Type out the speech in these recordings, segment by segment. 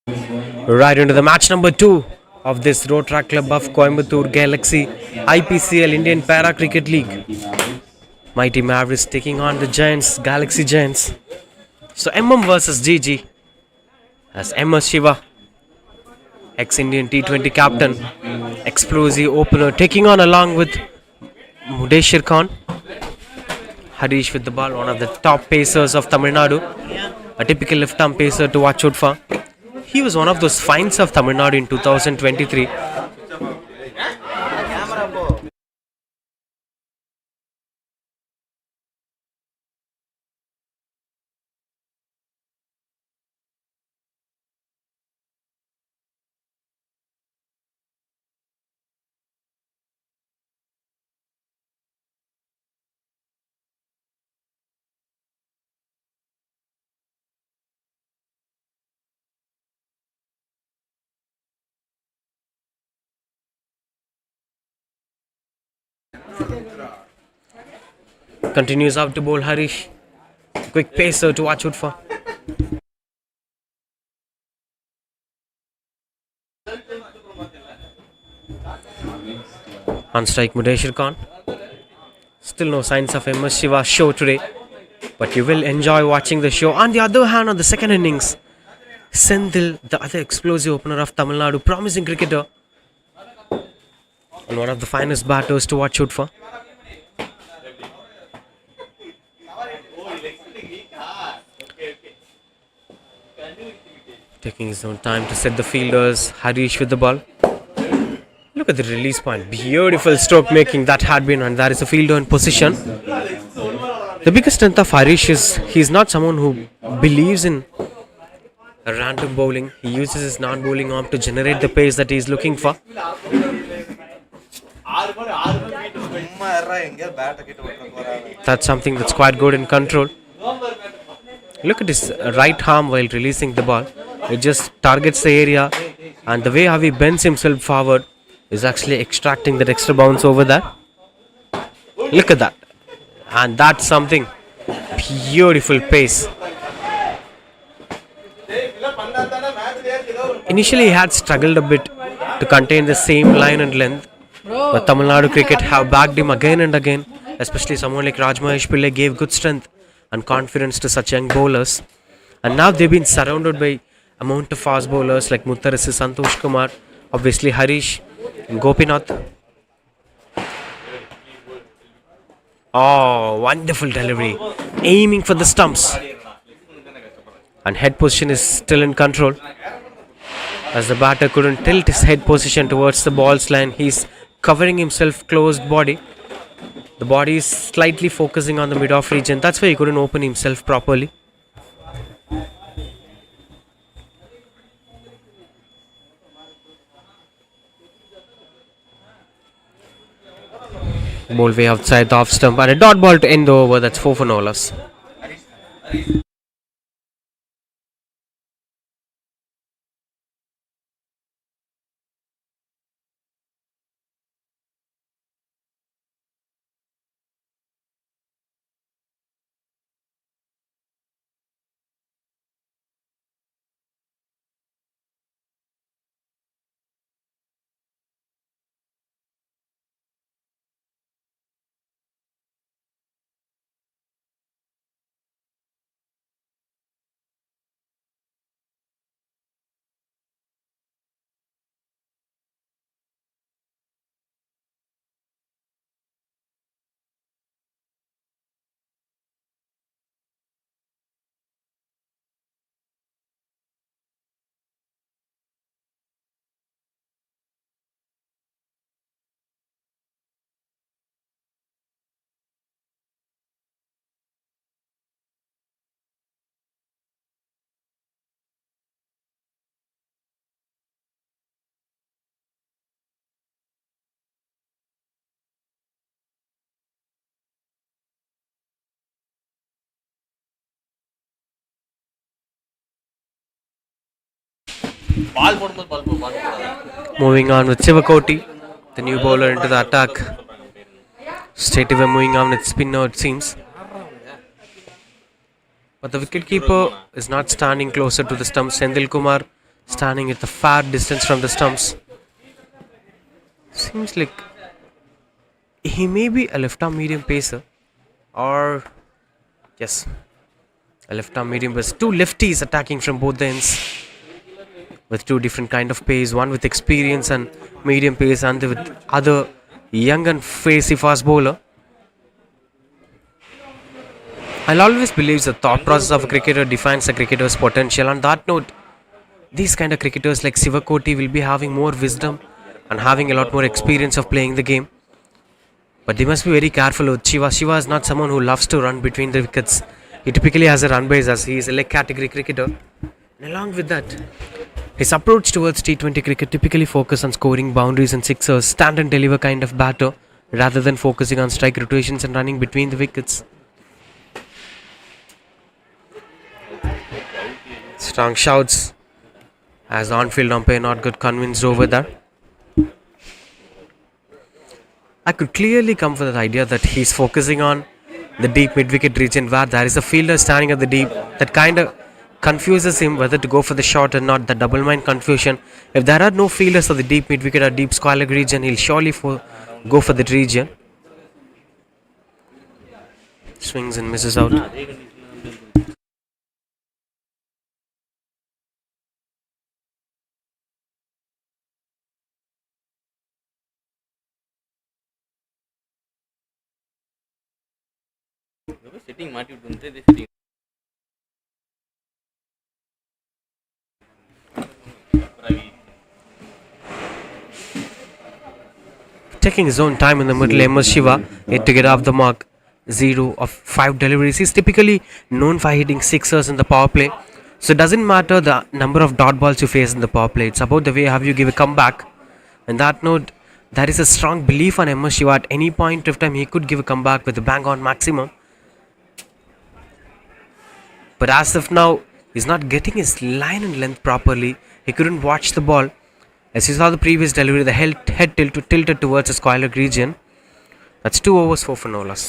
Right into the match number 2 of this Rotaract Club of Coimbatore Gaalaxy IPCL Indian Para Cricket League. Mighty Mavericks taking on the Giants, Galaxy Giants. So MM versus GG as MS Shiva, ex-Indian T20 captain, explosive opener, taking on along with Mudeshir Khan. Harish with the ball, one of the top pacers of Tamil Nadu, a typical left-arm pacer to watch out for. He was one of those finds of Tamil Nadu in 2023. Continues out to bowl Harish. Quick pacer to watch out for. On strike Mudeshir Khan. Still no signs of MS Shiva show today. But you will enjoy watching the show. On the other hand, on the second innings, Senthil, the other explosive opener of Tamil Nadu, promising cricketer and one of the finest batters to watch out for. Taking his own time to set the fielders. Harish with the ball. Look at the release point. Beautiful stroke making that had been, and there is a fielder in position. The biggest strength of Harish is he is not someone who believes in random bowling. He uses his non-bowling arm to generate the pace that he is looking for. That's something that's quite good in control. Look at his right arm while releasing the ball. It just targets the area, and the way how he bends himself forward is actually extracting that extra bounce over there. Look at that. And that's something. Beautiful pace. Initially he had struggled a bit to contain the same line and length, but Tamil Nadu cricket have backed him again and again, especially someone like Raj Mahesh Pillai gave good strength and confidence to such young bowlers. And now they've been surrounded by amount of fast bowlers like Muttarasi, Santosh Kumar, obviously Harish, and Gopinath. Oh, wonderful delivery. Aiming for the stumps. And head position is still in control. As the batter couldn't tilt his head position towards the ball's line, he's covering himself closed body. The body is slightly focusing on the mid-off region. That's why he couldn't open himself properly. Ball way outside the off stump and a dot ball to end the over. That's 4 for no loss. Moving on with Sivakoti, the new bowler into the attack. Straight away moving on with spinner it seems. But the wicketkeeper is not standing closer to the stump. Senthil Kumar standing at the far distance from the stumps. Seems like he may be a left-arm medium pacer, or yes, a left-arm medium pacer. Two lefties attacking from both the ends with two different kind of pace. One with experience and medium pace, and with other young and facey fast bowler. I'll always believe the thought process of a cricketer defines a cricketer's potential. On that note, these kind of cricketers like Sivakoti will be having more wisdom and having a lot more experience of playing the game. But they must be very careful with Shiva. Shiva is not someone who loves to run between the wickets. He typically has a run base as he is a leg category cricketer. And along with that, his approach towards T20 cricket typically focus on scoring boundaries and sixers, stand and deliver kind of batter, rather than focusing on strike rotations and running between the wickets. Strong shouts as the on-field umpire not got convinced over there. I could clearly come for the idea that he's focusing on the deep mid-wicket region where there is a fielder standing at the deep. That kind of confuses him whether to go for the shot or not. The double mind confusion. If there are no fielders at the deep mid-wicket or deep square leg region, he'll surely go for that region. Swings and misses out. Setting ಮಾಡಿಟ್ಟು ಅಂತ ಇದೆ setting Taking his own time in the middle, MS Shiva yet to get off the mark. 0 of 5 deliveries. He's typically known for hitting sixers in the power play. So it doesn't matter the number of dot balls you face in the power play. It's about the way how you give a comeback. And that note, there is a strong belief on MS Shiva. At any point of time, he could give a comeback with a bang on maximum. But as of now, he's not getting his line and length properly. He couldn't watch the ball. As you saw the previous delivery, the head tilted towards the square leg region. That's 2 overs, 4 for no loss.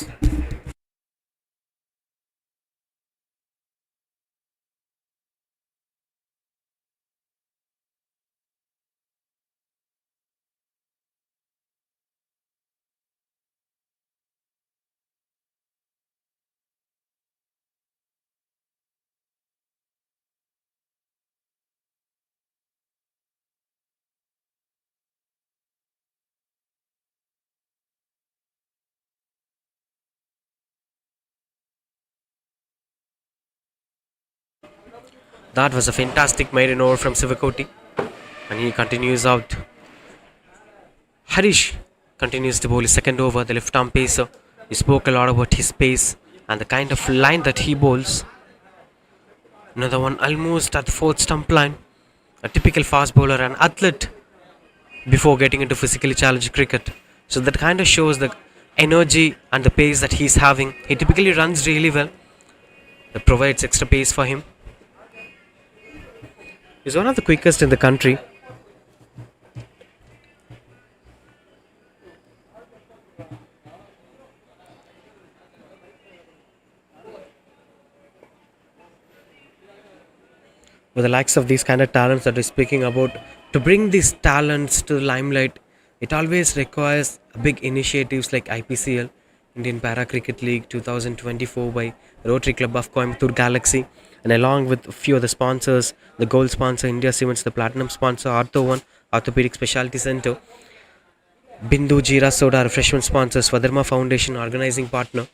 That was a fantastic maiden over from Sivakoti. And he continues out. Harish continues to bowl his second over, the left arm pacer. He spoke a lot about his pace and the kind of line that he bowls. Another one almost at the fourth stump line. A typical fast bowler and athlete before getting into physically challenged cricket. So that kind of shows the energy and the pace that he's having. He typically runs really well. That provides extra pace for him. He's one of the quickest in the country. With the likes of these kind of talents that we're speaking about, to bring these talents to the limelight, it always requires big initiatives like IPCL, Indian Para Cricket League 2024 by Rotary Club of Coimbatore Gaalaxy, and along with a few other sponsors, the gold sponsor India Cements, the platinum sponsor Ortho One, Orthopedic Specialty Center, Bindu Jeera Soda refreshment sponsors, Swadharma Foundation organizing partner,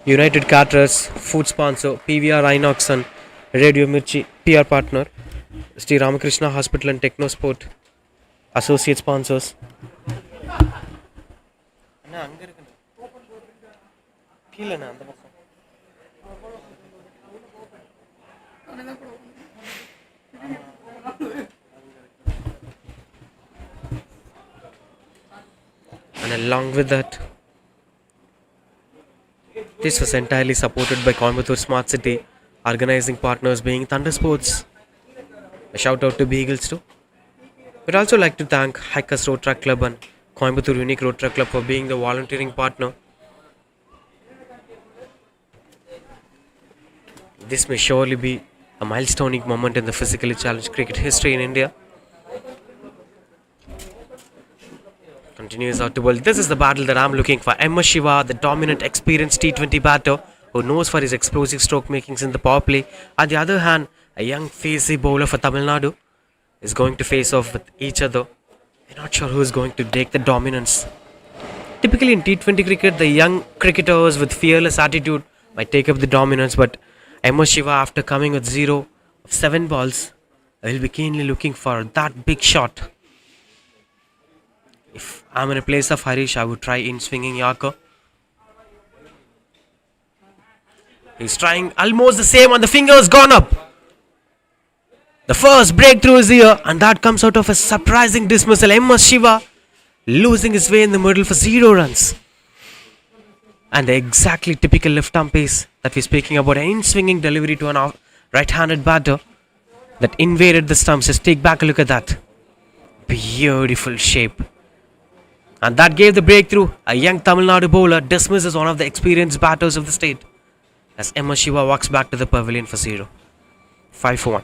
United Caterers food sponsor, PVR Inox and Radio Mirchi PR partner, Sri Ramakrishna Hospital and Technosport associate sponsors. And along with that, this was entirely supported by Coimbatore Smart City, organizing partners being Thunder Sports. A shout out to Beagles too. We'd also like to thank Hikers Rotaract Club and Coimbatore Unique Rotaract Club for being the volunteering partner. This may surely be a milestone moment in the physically challenged cricket history in India. Continues out to bowl. This is the battle that I'm looking for. MS Shiva, the dominant, experienced T20 batter who knows for his explosive stroke makings in the power play. On the other hand, a young phasey bowler for Tamil Nadu is going to face off with each other. We're not sure who is going to take the dominance. Typically in T20 cricket, the young cricketers with fearless attitude might take up the dominance, but MS Shiva, after coming with 0 of 7 balls, will be keenly looking for that big shot. If I'm in a place of Harish, I would try in swinging Yorker. He's trying almost the same, and the fingers gone up. The first breakthrough is here, and that comes out of a surprising dismissal. MS Shiva losing his way in the middle for 0 runs. And the exactly typical left arm pace that we're speaking about, an in swinging delivery to an right handed batter that invaded the stumps. Just take back a look at that. Beautiful shape. And that gave the breakthrough. A young Tamil Nadu bowler dismisses one of the experienced batters of the state as MS Shiva walks back to the pavilion for 0. 5 for 1.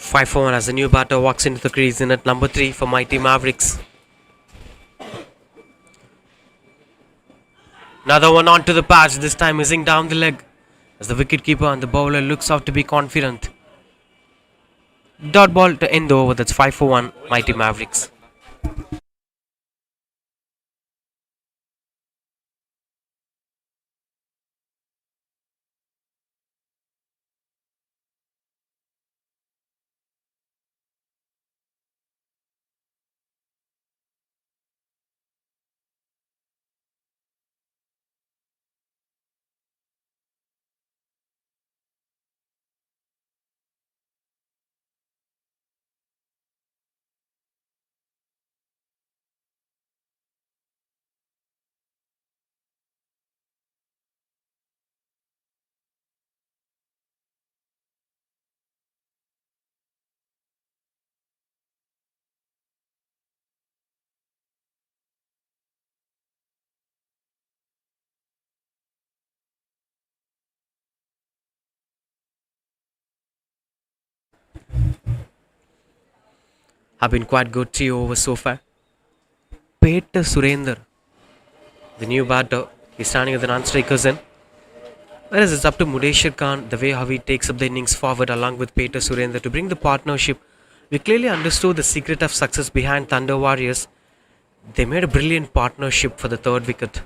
5 for 1 as the new batter walks into the crease in at number 3 for mighty Mavericks. Another one onto the patch, this time missing down the leg as the wicketkeeper and the bowler looks out to be confident. Dot ball to end the over, that's 5 for 1, mighty Mavericks. Have been quite good 3 overs so far. Peter Surender, the new batter, is standing at the non-strikers end. Whereas it's up to Mudeshwar Khan, the way how he takes up the innings forward along with Peter Surender to bring the partnership. We clearly understood the secret of success behind Thunder Warriors. They made a brilliant partnership for the third wicket.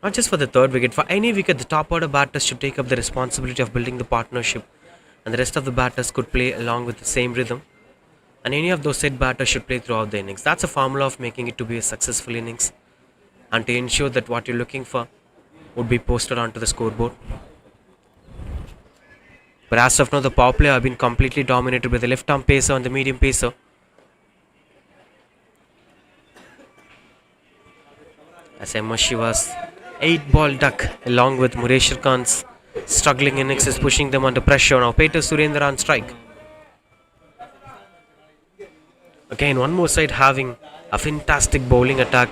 Not just for the third wicket, for any wicket, the top order batters should take up the responsibility of building the partnership, and the rest of the batters could play along with the same rhythm. And any of those set batters should play throughout the innings. That's a formula of making it to be a successful innings, and to ensure that what you're looking for would be posted onto the scoreboard. But as of now, the power play have been completely dominated by the left arm pacer and the medium pacer. As MS Shiva's 8 ball duck along with Mureshwar Khan's struggling innings is pushing them under pressure. Now Peter Surendra on strike. Again, one more side having a fantastic bowling attack.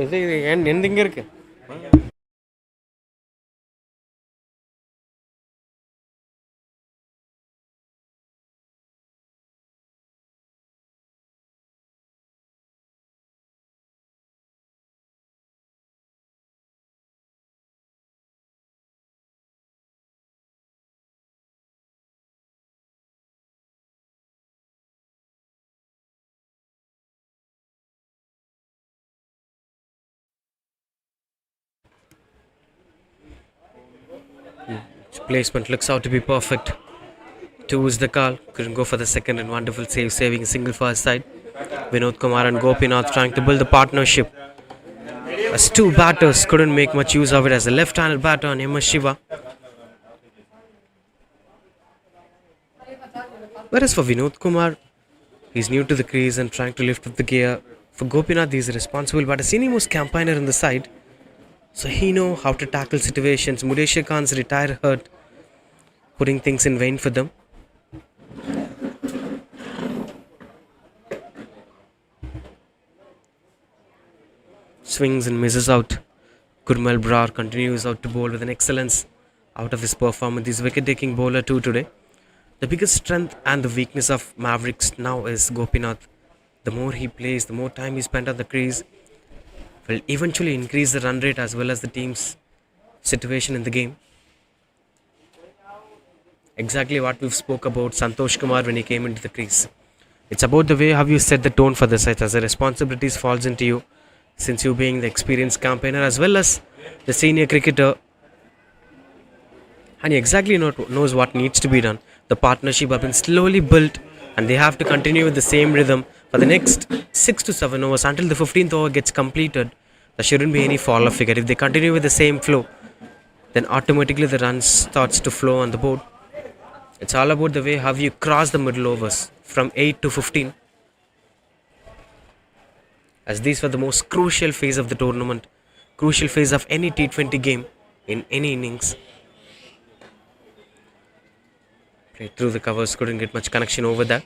இது எந்த இங்கே இருக்கு. Placement looks out to be perfect. Two is the call. Couldn't go for the second and wonderful save, saving a single for his side. Vinod Kumar and Gopinath trying to build the partnership. As two batters couldn't make much use of it as a left-handed batter on MS Shiva. Whereas for Vinod Kumar, he's new to the crease and trying to lift up the gear. For Gopinath, he's responsible, but a senior most campaigner in the side, so he know how to tackle situations. Mudeshwar Khan's retire hurt, putting things in vain for them. Swings and misses out. Gurmal Brar continues out to bowl with an excellence out of his performance. He's wicket-taking bowler too today. The biggest strength and the weakness of Mavericks now is Gopinath. The more he plays, the more time he spent on the crease, will eventually increase the run rate as well as the team's situation in the game. Exactly what we've spoke about Santosh Kumar when he came into the crease. It's about the way how you set the tone for the side as the responsibilities falls into you, since you being the experienced campaigner as well as the senior cricketer, and he exactly knows what needs to be done. The partnership have been slowly built and they have to continue with the same rhythm for the next 6 to 7 overs until the 15th over gets completed. There shouldn't be any fall off figure. If they continue with the same flow, then automatically the runs starts to flow on the board. It's all about the way how you cross the middle overs from 8 to 15, as these were the most crucial phase of the tournament, crucial phase of any T20 game in any innings. Played through the covers, couldn't get much connection over there.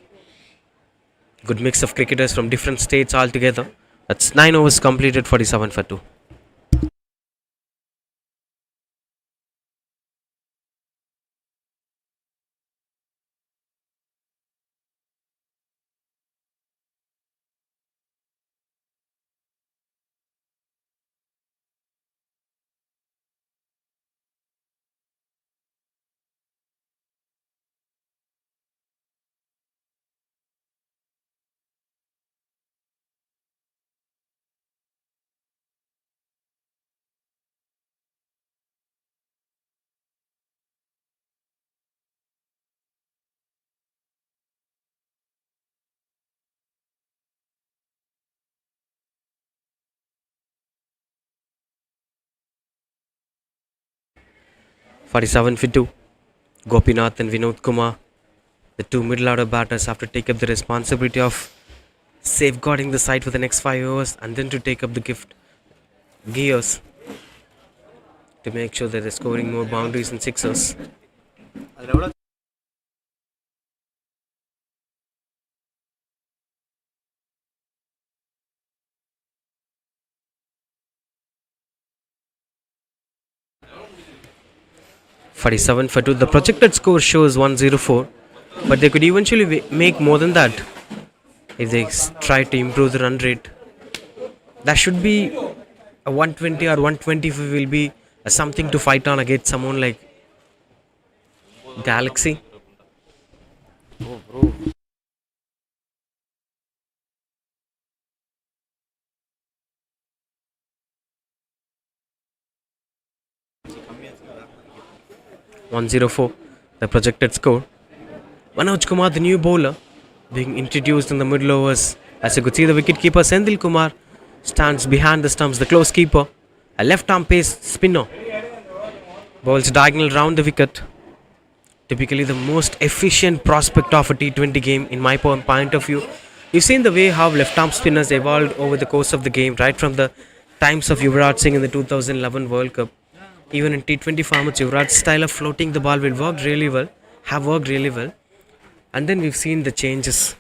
Good mix of cricketers from different states altogether. That's 9 overs completed, 47 for 2. Forty-seven for 2. Gopinath and Vinod Kumar, the two middle order batters, have to take up the responsibility of safeguarding the side for the next 5 overs and then to take up the gears to make sure that they're scoring more boundaries and sixers. 47 for 2. The projected score shows 104, but they could eventually make more than that if they try to improve the run rate. That should be a 120 or 125 will be something to fight on against someone like Galaxy. 104, the projected score. Manoj Kumar, the new bowler, being introduced in the middle overs. As you could see, the wicketkeeper Sendil Kumar stands behind the stumps. The close keeper, a left-arm pace spinner, bowls diagonal round the wicket. Typically, the most efficient prospect of a T20 game, in my point of view. You've seen the way how left-arm spinners evolved over the course of the game, right from the times of Yuvraj Singh in the 2011 World Cup. Even in T20 formats, Yuvraj's style of floating the ball will work really well, have worked really well. And then we've seen the changes,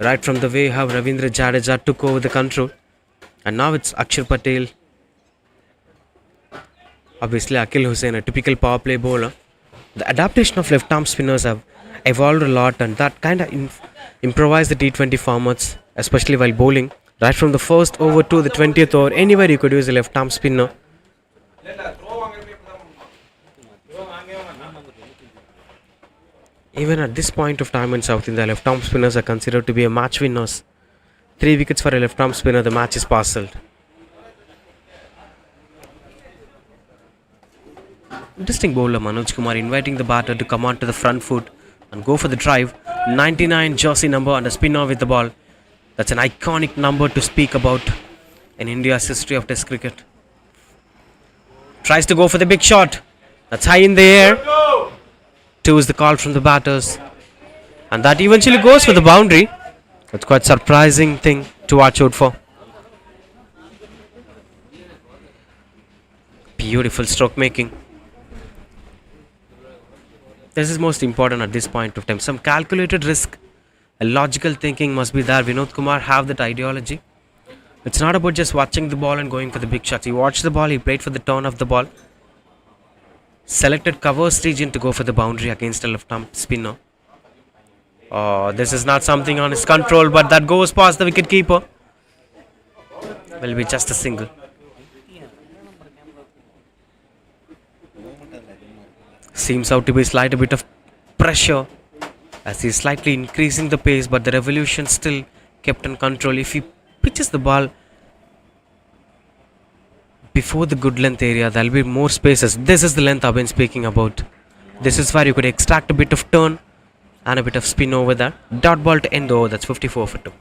right from the way how Ravindra Jadeja took over the control. And now it's Akshar Patel. Obviously, Akil Hussain, a typical power play bowler. The adaptation of left arm spinners have evolved a lot, and that kind of improvised the T20 formats, especially while bowling. Right from the first over to the 20th over, anywhere you could use a left arm spinner. Even at this point of time in South India, left arm spinners are considered to be a match winners. 3 wickets for a left arm spinner, the match is parcelled. Interesting bowler Manoj Kumar inviting the batter to come onto the front foot and go for the drive. 99 jersey number and a spinner with the ball. That's an iconic number to speak about in India's history of Test cricket. Tries to go for the big shot. That's high in the air. 2 is the call from the batters. And that eventually goes for the boundary. That's quite surprising thing to watch out for. Beautiful stroke making. This is most important at this point of time. Some calculated risk, a logical thinking must be there. Vinod Kumar have that ideology. It's not about just watching the ball and going for the big shots. He watched the ball, he played for the turn of the ball. Selected covers region to go for the boundary against a left arm spinner. This is not something on his control, but that goes past the wicket keeper. Will be just a single. Seems out to be slight a bit of pressure as he's slightly increasing the pace, but the revolution still kept in control. If he pitches the ball before the good length area, there'll be more spaces. This is the length I've been speaking about. This is where you could extract a bit of turn and a bit of spin over there. Dot ball to end over. That's 54 for 2.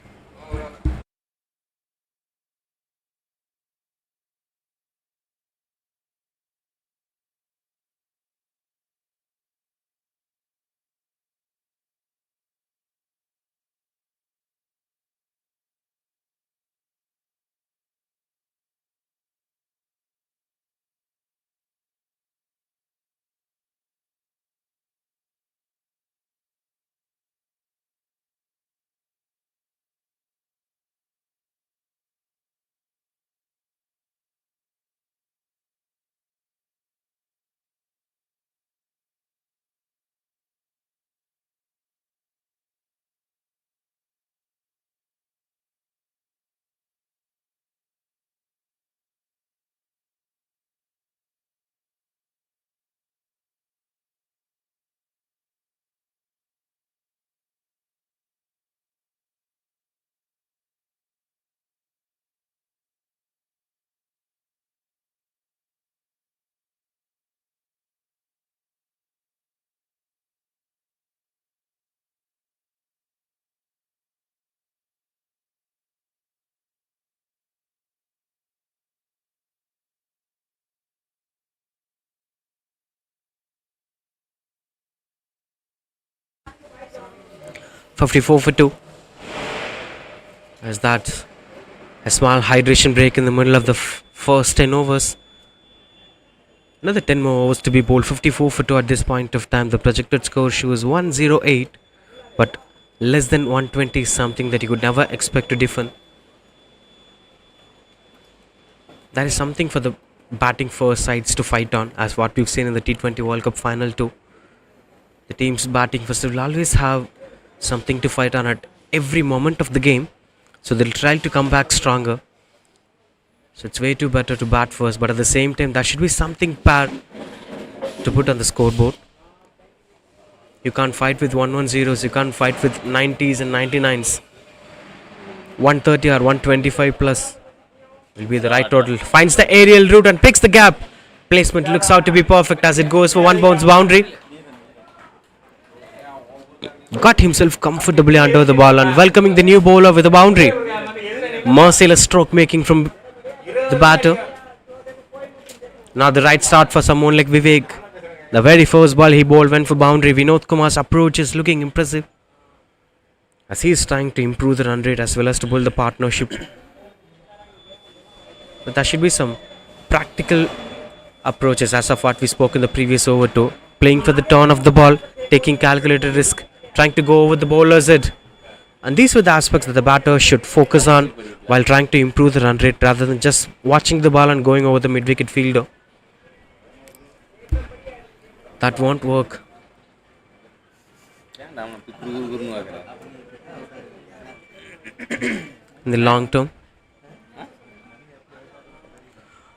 $54 for 2. As that a small hydration break in the middle of the first 10 overs. Another 10 more overs to be bowled. 54 for 2 at this point of time. The projected score shows 108, but less than 120 is something that you could never expect to defend. That is something for the batting first sides to fight on, as what we've seen in the T20 World Cup final too. The teams batting first will always have something to fight on at every moment of the game, so they'll try to come back stronger. So it's way too better to bat first, but at the same time there should be something bad to put on the scoreboard. You can't fight with 110s, you can't fight with 90s and 99s. 130 or 125 plus will be the right total. Finds the aerial route and picks the gap. Placement looks out to be perfect as it goes for one bounce boundary. Got himself comfortably under the ball and welcoming the new bowler with a boundary. Merciless stroke making from the batter. Now the right start for someone like Vivek. The very first ball he bowled went for boundary. Vinod Kumar's approach is looking impressive, as he is trying to improve the run rate as well as to build the partnership. But there should be some practical approaches, as of what we spoke in the previous over too. Playing for the turn of the ball, taking calculated risk, trying to go over the bowler's head. And these were the aspects that the batter should focus on while trying to improve the run rate rather than just watching the ball and going over the mid-wicket fielder. That won't work in the long term.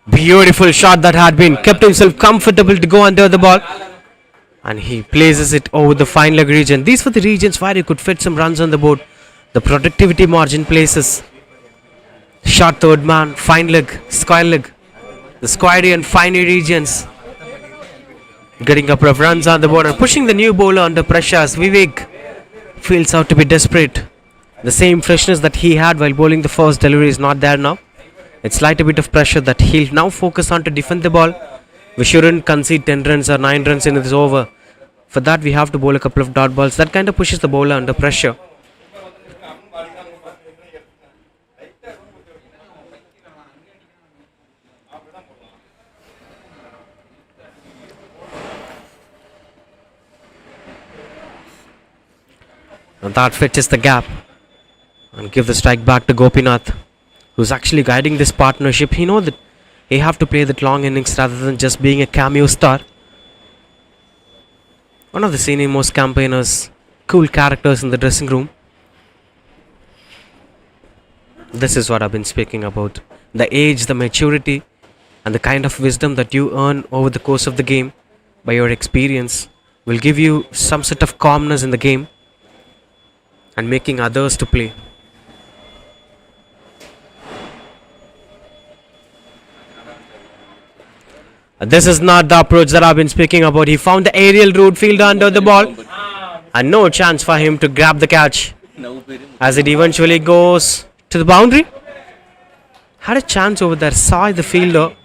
Beautiful shot that had been kept himself comfortable to go under the ball. And he places it over the fine leg region. These were the regions where he could fit some runs on the board. The productivity margin places. Short third man, fine leg, square leg. The squarey and finey regions. Getting a couple of runs on the board and pushing the new bowler under pressure as Vivek feels out to be desperate. The same freshness that he had while bowling the first delivery is not there now. It's slight a bit of pressure that he'll now focus on to defend the ball. We shouldn't concede 10 runs or 9 runs in this over. For that we have to bowl a couple of dot balls. That kind of pushes the bowler under pressure. And that fetches the gap and give the strike back to Gopinath, who's actually guiding this partnership. He knows that he have to play that long innings rather than just being a cameo star. One of the senior most campaigners, cool characters in the dressing room. This is what I've been speaking about. The age, the maturity, and the kind of wisdom that you earn over the course of the game by your experience will give you some sort of calmness in the game and making others to play. This is not the approach that I've been speaking about. He found the aerial route fielder under the ball and no chance for him to grab the catch as it eventually goes to the boundary. Had a chance over there, saw the fielder.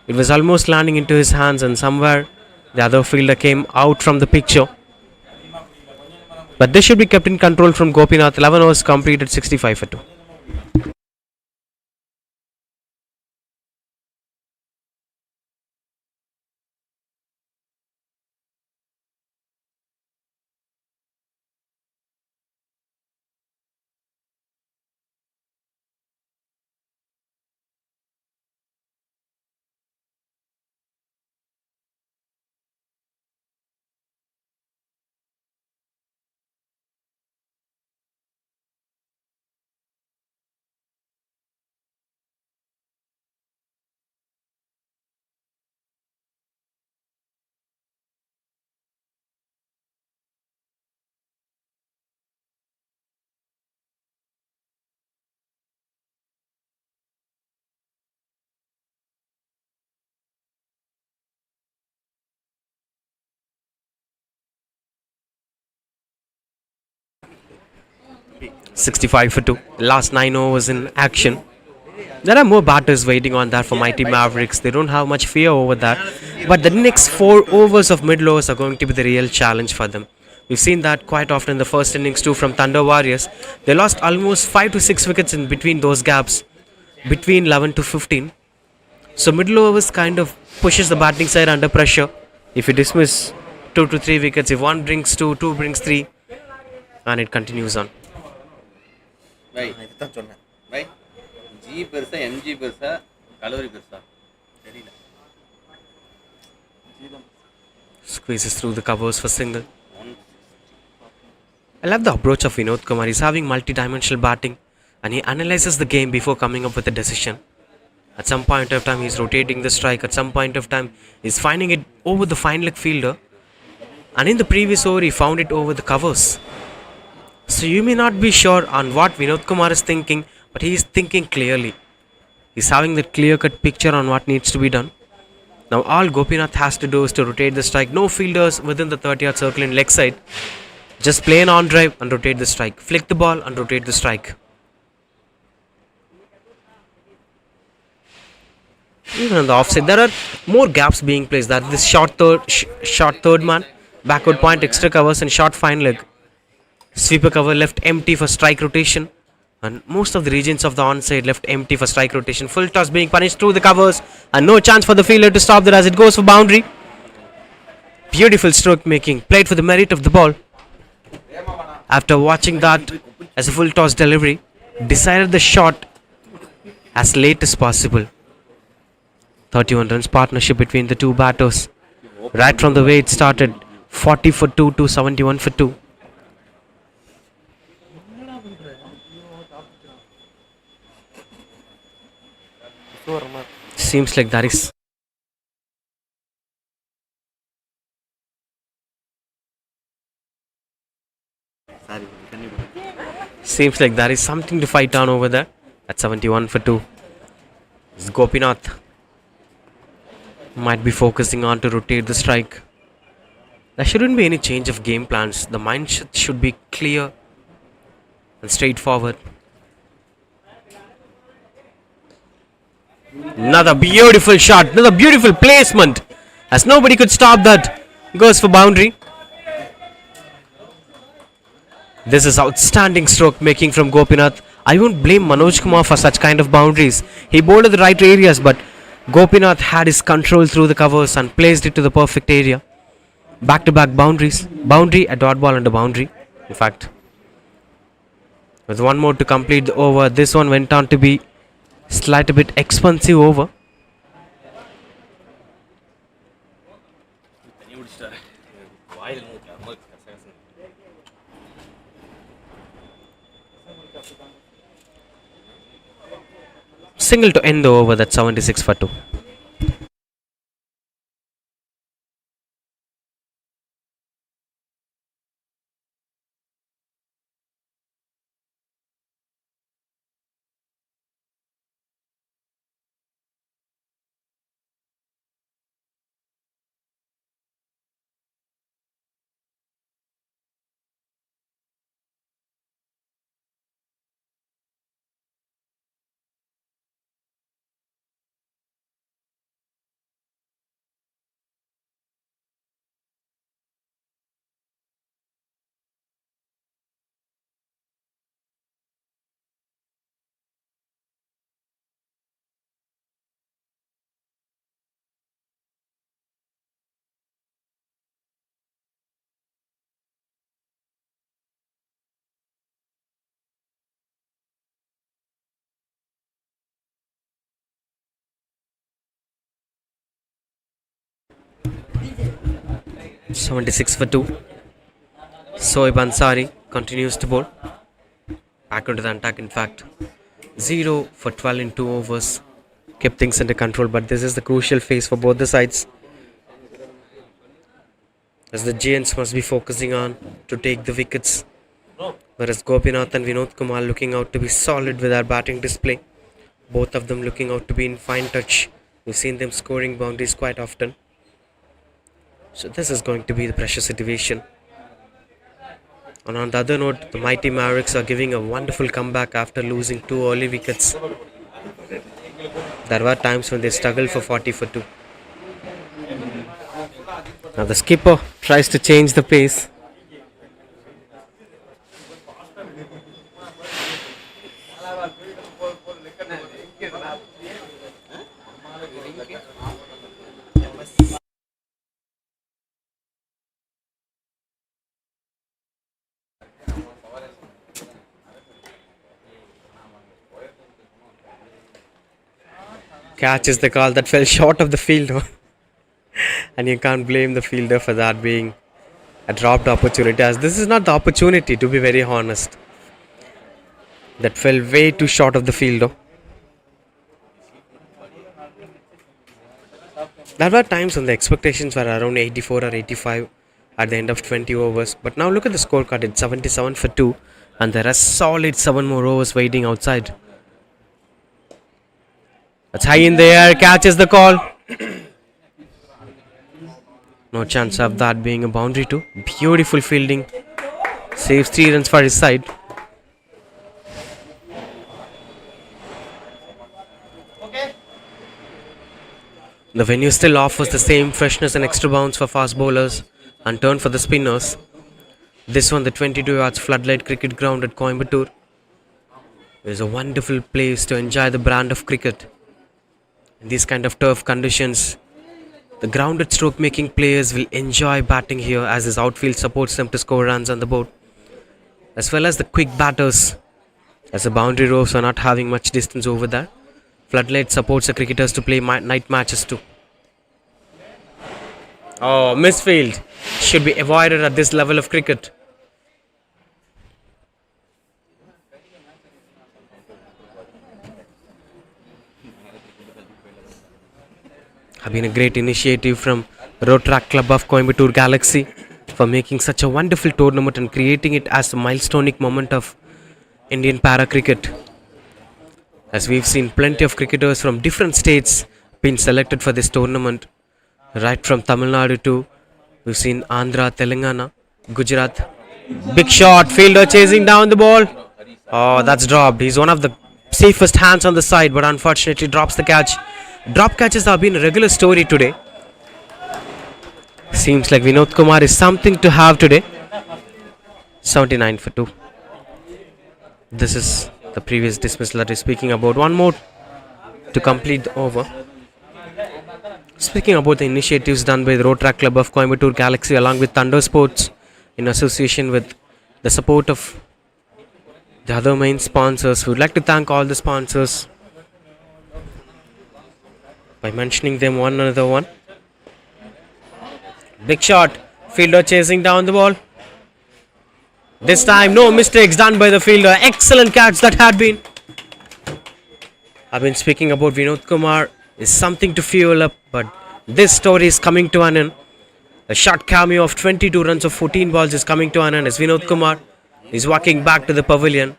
It was almost landing into his hands and somewhere the other fielder came out from the picture. But this should be kept in control from Gopinath. 11 overs completed, 65 for 2. $65 for 2. Last 9 overs in action. There are more batters waiting on that for mighty Mavericks. They don't have much fear over that. But the next 4 overs of middle overs are going to be the real challenge for them. We've seen that quite often in the first innings too from Thunder Warriors. They lost almost 5 to 6 wickets in between those gaps, between 11 to 15. So middle overs kind of pushes the batting side under pressure. If you dismiss 2 to 3 wickets, if one brings 2, 2 brings 3, and it continues on. Right. Right. G பெருசா MG பெருசா calorie பெருசா தெரியல. Squeezes through the covers for single. I love the approach of Vinod Kumar. He's having multi-dimensional batting and he analyzes the game before coming up with a decision. At some point of time he's rotating the strike. At some point of time he's finding it over the fine leg fielder. And in the previous over he found it over the covers. So you may not be sure on what Vinod Kumar is thinking, but he is thinking clearly. He's having that clear-cut picture on what needs to be done. Now all Gopinath has to do is to rotate the strike. No fielders within the 30-yard circle in leg side. Just play an on drive and rotate the strike. Flick the ball and rotate the strike. Even on the offside, there are more gaps being placed. That this short third man, backward point, extra covers and short fine leg. Sweeper cover left empty for strike rotation. And most of the regions of the onside left empty for strike rotation. Full toss being punished through the covers. And no chance for the fielder to stop that as it goes for boundary. Beautiful stroke making. Played for the merit of the ball. after watching that as a full toss delivery, decided the shot as late as possible. 31 runs partnership between the two batters. Right from the way it started, 40 for 2 to 71 for 2. Seems like that is Sorry, continue. seems like there is something to fight on over there. At 71 for 2. It's Gopinath might be focusing on to rotate the strike. There shouldn't be any change of game plans. The mindset should be clear and straightforward. Another beautiful shot, another beautiful placement. As nobody could stop that. Goes for boundary. This is outstanding stroke making from Gopinath. I won't blame Manoj Kumar for such kind of boundaries. He bowled at the right areas, but Gopinath had his control through the covers and placed it to the perfect area. Back to back boundaries. Boundary, a dot ball and a boundary. In fact, with one more to complete the over, this one went on to be slightly bit expensive over. Single to end the over, that's 76 for 2. .76 for 2. Soeb Ansari continues to bowl. Back into the attack, in fact. 0 for 12 in 2 overs. Kept things under control, but this is the crucial phase for both the sides. As the Giants must be focusing on to take the wickets. Whereas Gopinath and Vinod Kumar looking out to be solid with their batting display. Both of them looking out to be in fine touch. We've seen them scoring boundaries quite often. So this is going to be the pressure situation. And on the other note, the mighty Mavericks are giving a wonderful comeback after losing 2 early wickets. There were times when they struggled for 40 for 2. Now the skipper tries to change the pace. Catch is the call that fell short of the fielder. And you can't blame the fielder for that being a dropped opportunity, as this is not the opportunity, to be very honest. That fell way too short of the fielder. There were times when the expectations were around 84 or 85 at the end of 20 overs. But now look at the scorecard, it's 77 for 2. And there are solid 7 more overs waiting outside. That's high in the air, catches the call. No chance of that being a boundary too. Beautiful fielding. Saves 3 runs for his side. The venue still offers the same freshness and extra bounce for fast bowlers and turn for the spinners. This one, the 22 yards floodlight cricket ground at Coimbatore, is a wonderful place to enjoy the brand of cricket. In these kind of tough conditions, the grounded stroke making players will enjoy batting here as his outfield supports them to score runs on the board. as well as the quick batters, as the boundary rows are not having much distance over there. Floodlight supports the cricketers to play night matches too. Oh, misfield should be avoided at this level of cricket. Have been a great initiative from Rotaract Club of Coimbatore Galaxy for making such a wonderful tournament and creating it as a milestone moment of Indian para cricket. As we've seen plenty of cricketers from different states being selected for this tournament, right from Tamil Nadu to we've seen Andhra, Telangana, Gujarat. Big shot, fielder chasing down the ball. Oh, that's dropped. He's one of the safest hands on the side, but unfortunately drops the catch. Drop catches have been a regular story today. Seems like Vinod Kumar is something to have today. 79 for 2. This is the previous dismissal that is speaking about. One more to complete the over. Speaking about the initiatives done by the Rotaract Club of Coimbatore Galaxy along with Thunder Sports in association with the support of the other main sponsors, we would like to thank all the sponsors by mentioning them one another one. Big shot, fielder chasing down the ball. This time, no mistakes done by the fielder. Excellent catch that had been. I've been speaking about Vinod Kumar is something to fuel up, but this story is coming to an end. A short cameo of 22 runs of 14 balls is coming to an end as Vinod Kumar is walking back to the pavilion.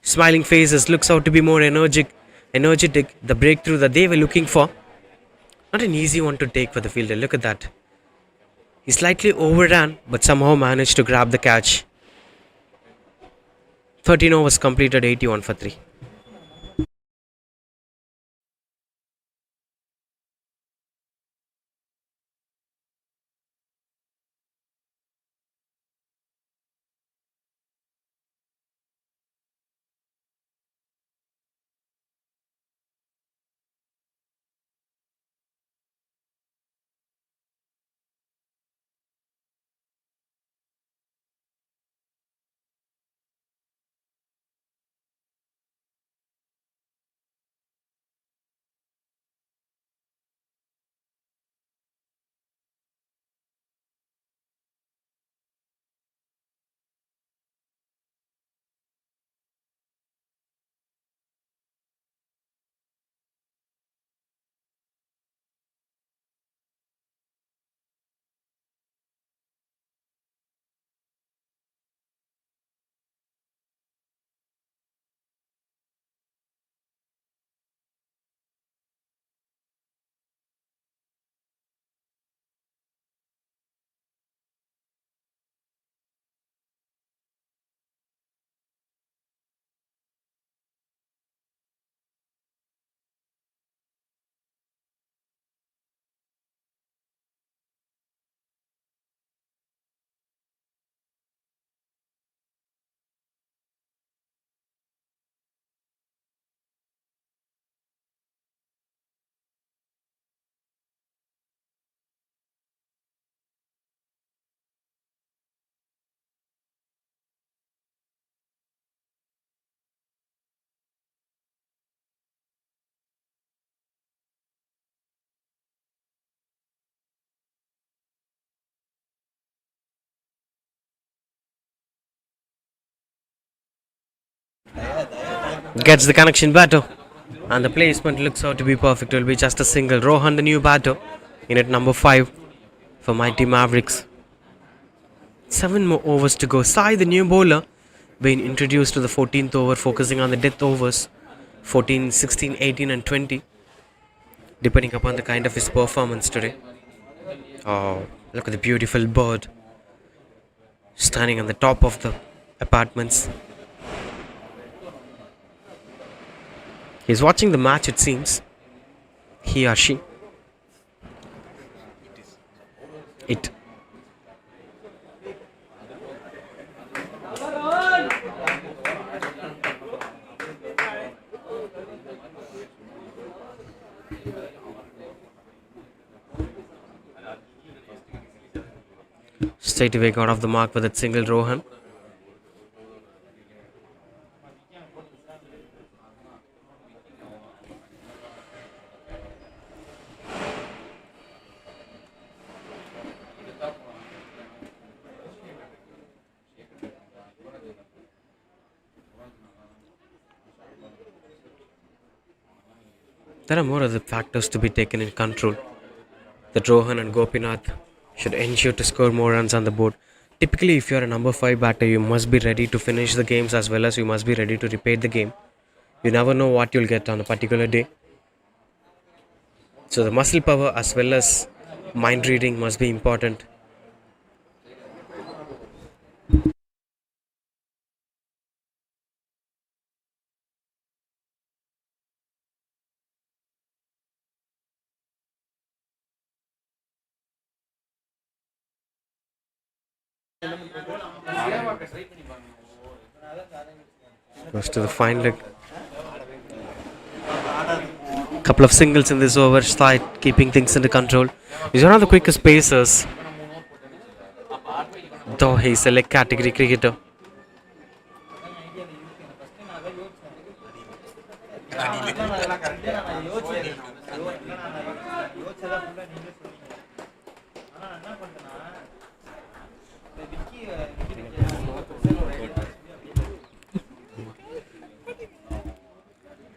Smiling faces, looks out to be more energetic. The breakthrough that they were looking for. Not an easy one to take for the fielder. Look at that. He slightly overran, but somehow managed to grab the catch. 13 overs completed, 81 for 3. Gets the connection batter. And the placement looks out to be perfect. It will be just a single. Rohan, the new batter, in at number 5 for Mighty Mavericks. 7 more overs to go. Sai, the new bowler, being introduced to the 14th over, focusing on the death overs 14, 16, 18, and 20, depending upon the kind of his performance today. Oh, look at the beautiful bird standing on the top of the apartments. He's watching the match, it seems. He or she. It. Straight away got off the mark with that single, Rohan. There are more other factors to be taken in control. That Rohan and Gopinath should ensure to score more runs on the board. Typically, if you are a number 5 batter, you must be ready to finish the games as well as you must be ready to repeat the game. You never know what you'll get on a particular day. So, the muscle power as well as mind reading must be important. Goes to the fine leg. Couple of singles in this over, side keeping things under control. He's one of the quickest pacers, though he's a leg category cricketer.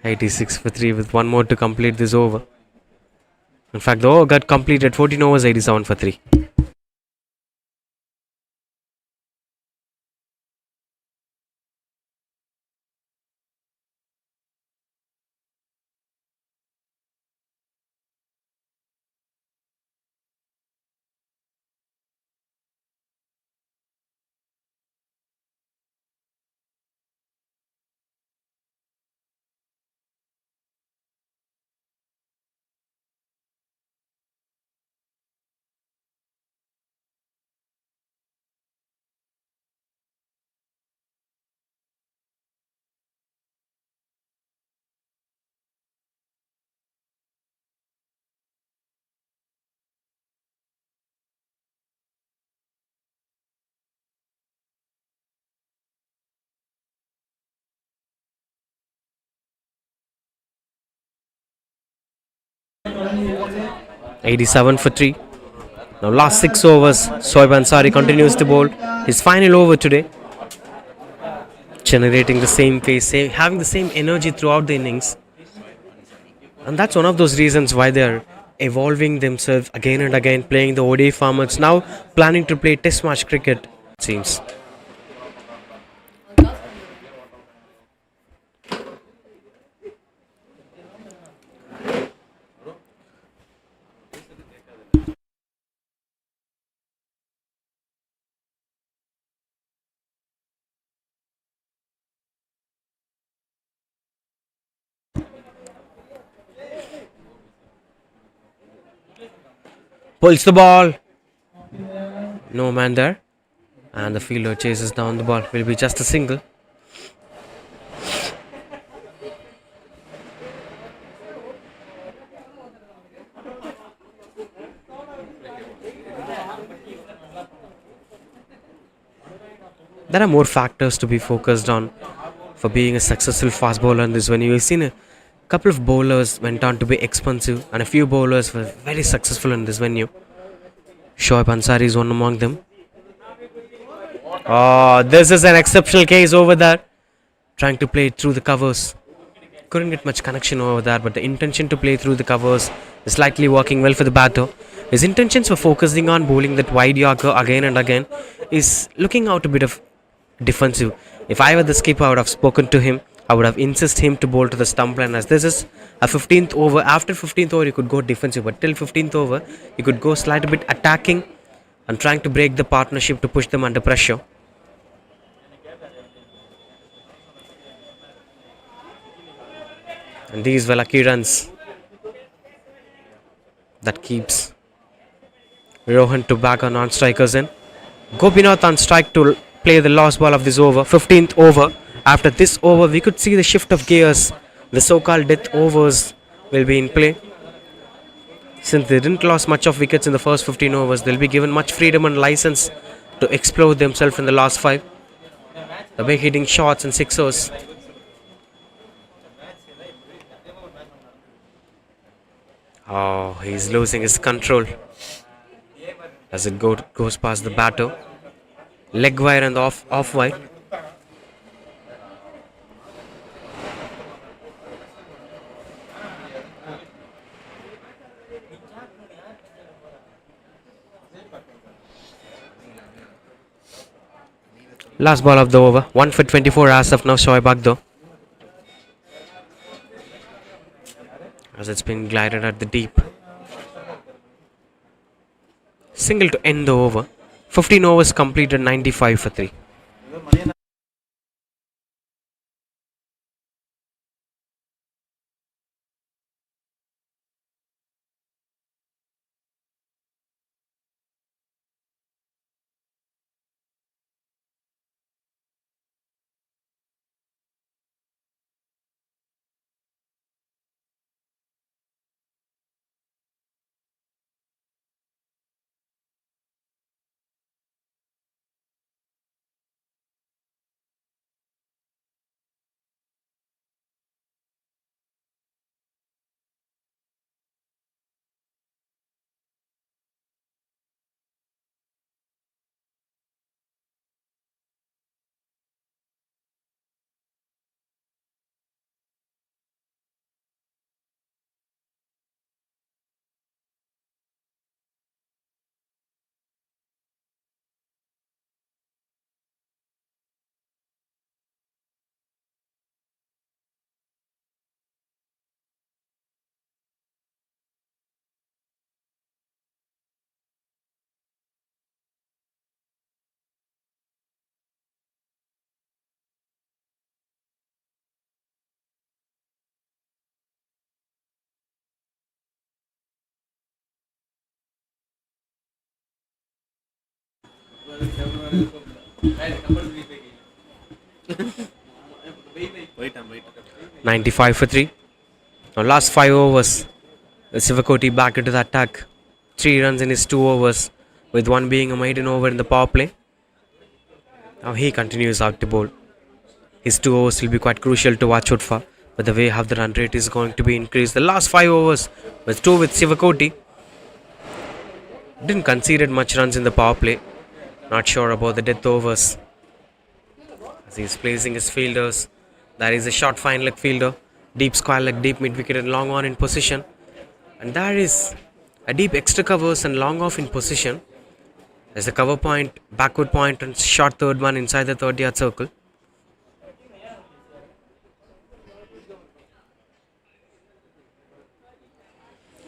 "86 for 3" with one more to complete this over. In fact, the over got completed 14 overs, 87 for 3. "87 for 3. Now last 6 overs, Shoaib Ansari continues to bowl his final over today, generating the same pace, having the same energy throughout the innings. And that's one of those reasons why they're evolving themselves again and again, playing the ODI formats, now planning to play test match cricket, it seems. Pulls the ball. No man there. And the fielder chases down the ball. Will be just a single. There are more factors to be focused on for being a successful fast bowler in this venue. We've seen a couple of bowlers went on to be expensive, and a few bowlers were very successful in this venue. Shoaib Ansari is one among them. Oh, this is an exceptional case over there. Trying to play through the covers. Couldn't get much connection over there, but the intention to play through the covers is slightly working well for the batter. His intentions for focusing on bowling that wide yorker again and again is looking out a bit of defensive. If I were the skipper, I would have spoken to him. I would have insisted him to bowl to the stump line, as this is a 15th over. After 15th over, you could go defensive, but till 15th over, you could go slightly bit attacking and trying to break the partnership to push them under pressure. And these were lucky runs that keeps Rohan to back on non-strikers in. Gopinath on strike to play the last ball of this over, 15th over. After this over, we could see the shift of gears. The so-called death overs will be in play. Since they didn't lose much of wickets in the first 15 overs, they'll be given much freedom and license to explore themselves in the last 5. The way hitting shots and sixers. Oh, he's losing his control as it goes past the batter. Leg wire and off wide. Last ball of the over. 1 for 24 as of now. Shoaib Akhtar. As it's been glided at the deep. Single to end the over. 15 overs completed. 95 for 3. Wait, 95 for 3. Now last 5 overs. Sivakoti back into the attack. 3 runs in his 2 overs. With one being a maiden over in the power play. Now he continues out to bowl. His 2 overs will be quite crucial to watch out for. But the way how the run rate is going to be increased. The last 5 overs with 2 with Sivakoti. Didn't conceded much runs in the power play. Not sure about the death overs. As he's placing his fielders. There is a short fine leg fielder. Deep square leg, deep mid wicket and long on in position. And there is a deep extra covers and long off in position. There's a cover point, backward point and short third one inside the 30-yard circle.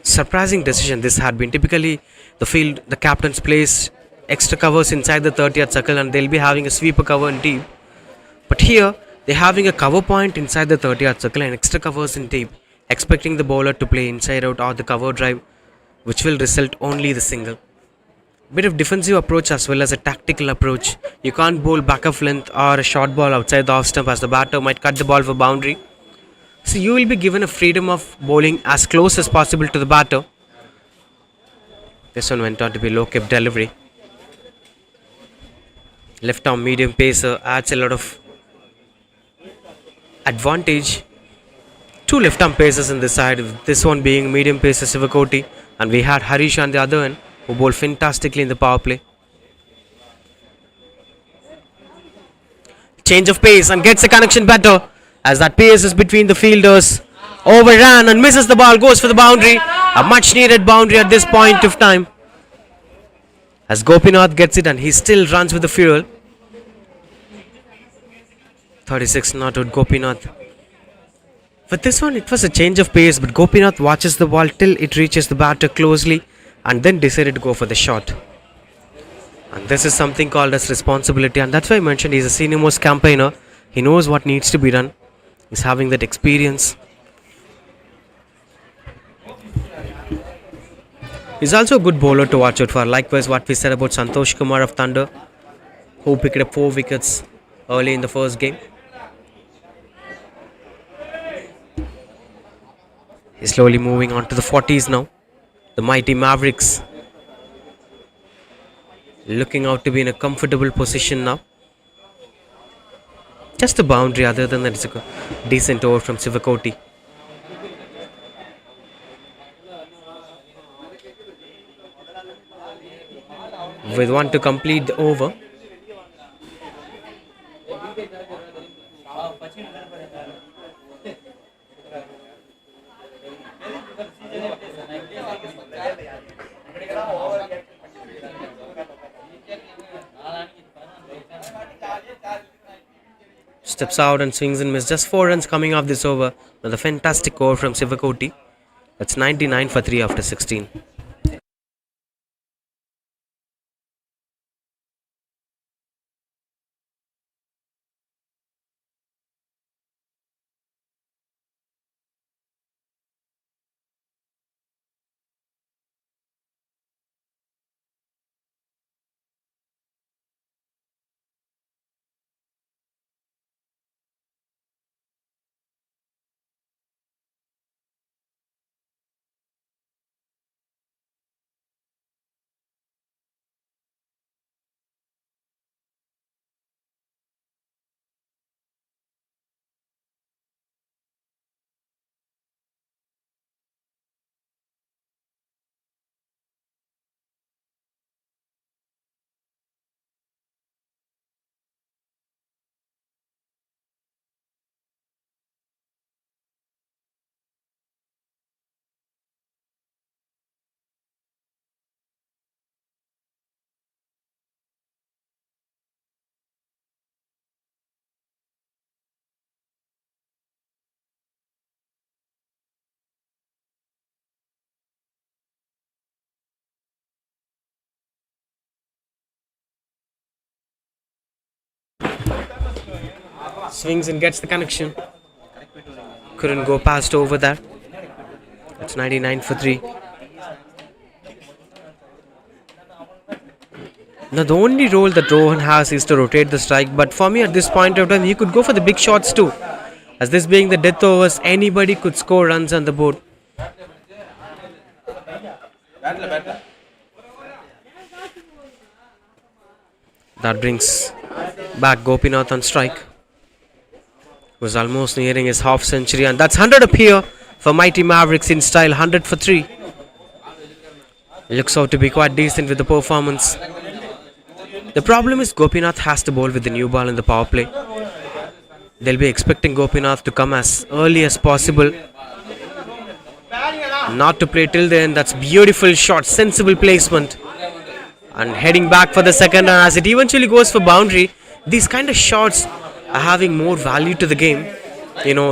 Surprising decision this had been. Typically the captains place extra covers inside the 30-yard circle and they'll be having a sweeper cover in deep. But here they're having a cover point inside the 30-yard circle and extra covers in deep, expecting the bowler to play inside out or the cover drive, which will result only the single. Bit of defensive approach as well as a tactical approach. You can't bowl back of length or a short ball outside the off stump as the batter might cut the ball for boundary. So you will be given a freedom of bowling as close as possible to the batter. This one went on to be low kept delivery. Left arm medium pacer adds a lot of advantage. 2 left arm pacers in this side. This one being medium pacer Sivakoti, and we had Harish on the other end who bowled fantastically in the power play. Change of pace and gets a connection better as that pace is between the fielders. Overran and misses the ball, goes for the boundary. A much needed boundary at this point of time. As Gopinath gets it and he still runs with the fuel. 36 not out Gopinath. For this one it was a change of pace, but Gopinath watches the ball till it reaches the batter closely and then decided to go for the shot. And this is something called as responsibility, and that's why I mentioned he's a senior most campaigner. He knows what needs to be done. He's having that experience. He's also a good bowler to watch out for. Likewise what we said about Santosh Kumar of Thunder, who picked up 4 wickets early in the first game. He's slowly moving on to the 40s now. The mighty Mavericks looking out to be in a comfortable position now. Just a boundary, other than that it's a decent over from Sivakoti. With one to complete the over. steps out and swings and misses. Just 4 runs coming off this over with a fantastic over from Sivakoti. That's 99 for 3 after 16. Swings and gets the connection. Couldn't go past over that. It's 99 for 3. Now, the only role that Rohan has is to rotate the strike, but for me at this point of time, he could go for the big shots too. As this being the death overs, anybody could score runs on the board. That brings back Gopinath on strike. Was almost nearing his half century, and that's 100 up here for Mighty Mavericks in style. 100 for 3. Looks out to be quite decent with the performance. The problem is Gopinath has to bowl with the new ball in the power play. They'll be expecting Gopinath to come as early as possible. Not to play till then. That's beautiful shot, sensible placement. And heading back for the second, and as it eventually goes for boundary, these kind of shots are having more value to the game.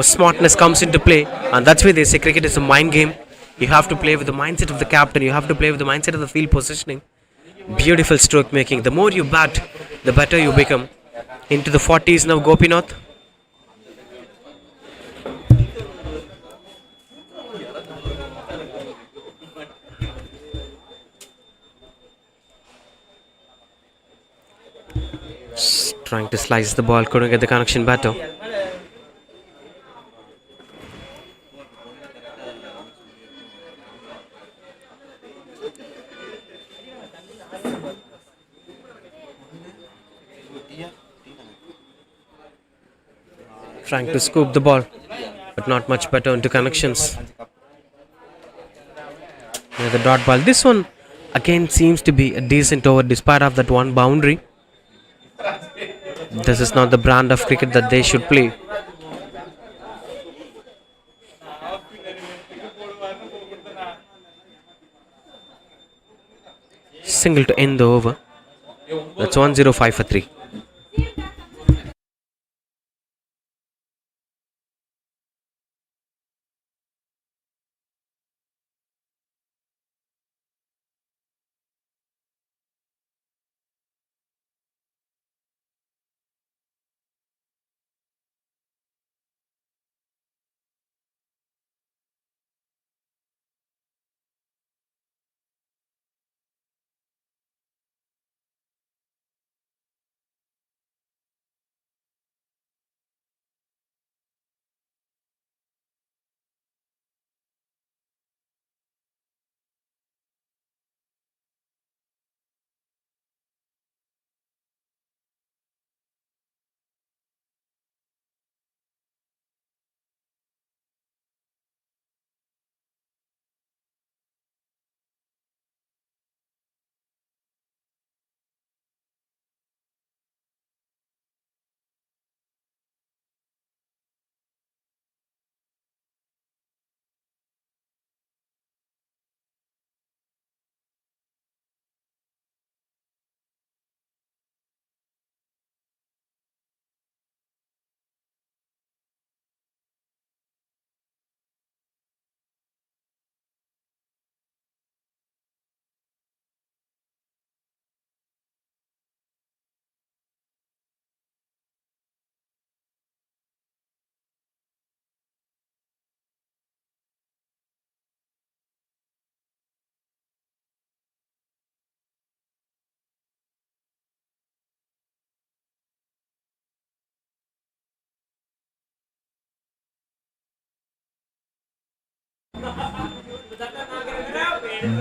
Smartness comes into play, and that's why they say cricket is a mind game. You have to play with the mindset of the captain, you have to play with the mindset of the field positioning. Beautiful stroke making. The more you bat, the better you become. Into the 40s now, Gopinath. Trying to slice the ball, couldn't get the connection better. Trying to scoop the ball, but not much better into connections. The dot ball. This one again seems to be a decent over despite of that one boundary. This is not the brand of cricket that they should play. Single to end the over. That's 105 for 3.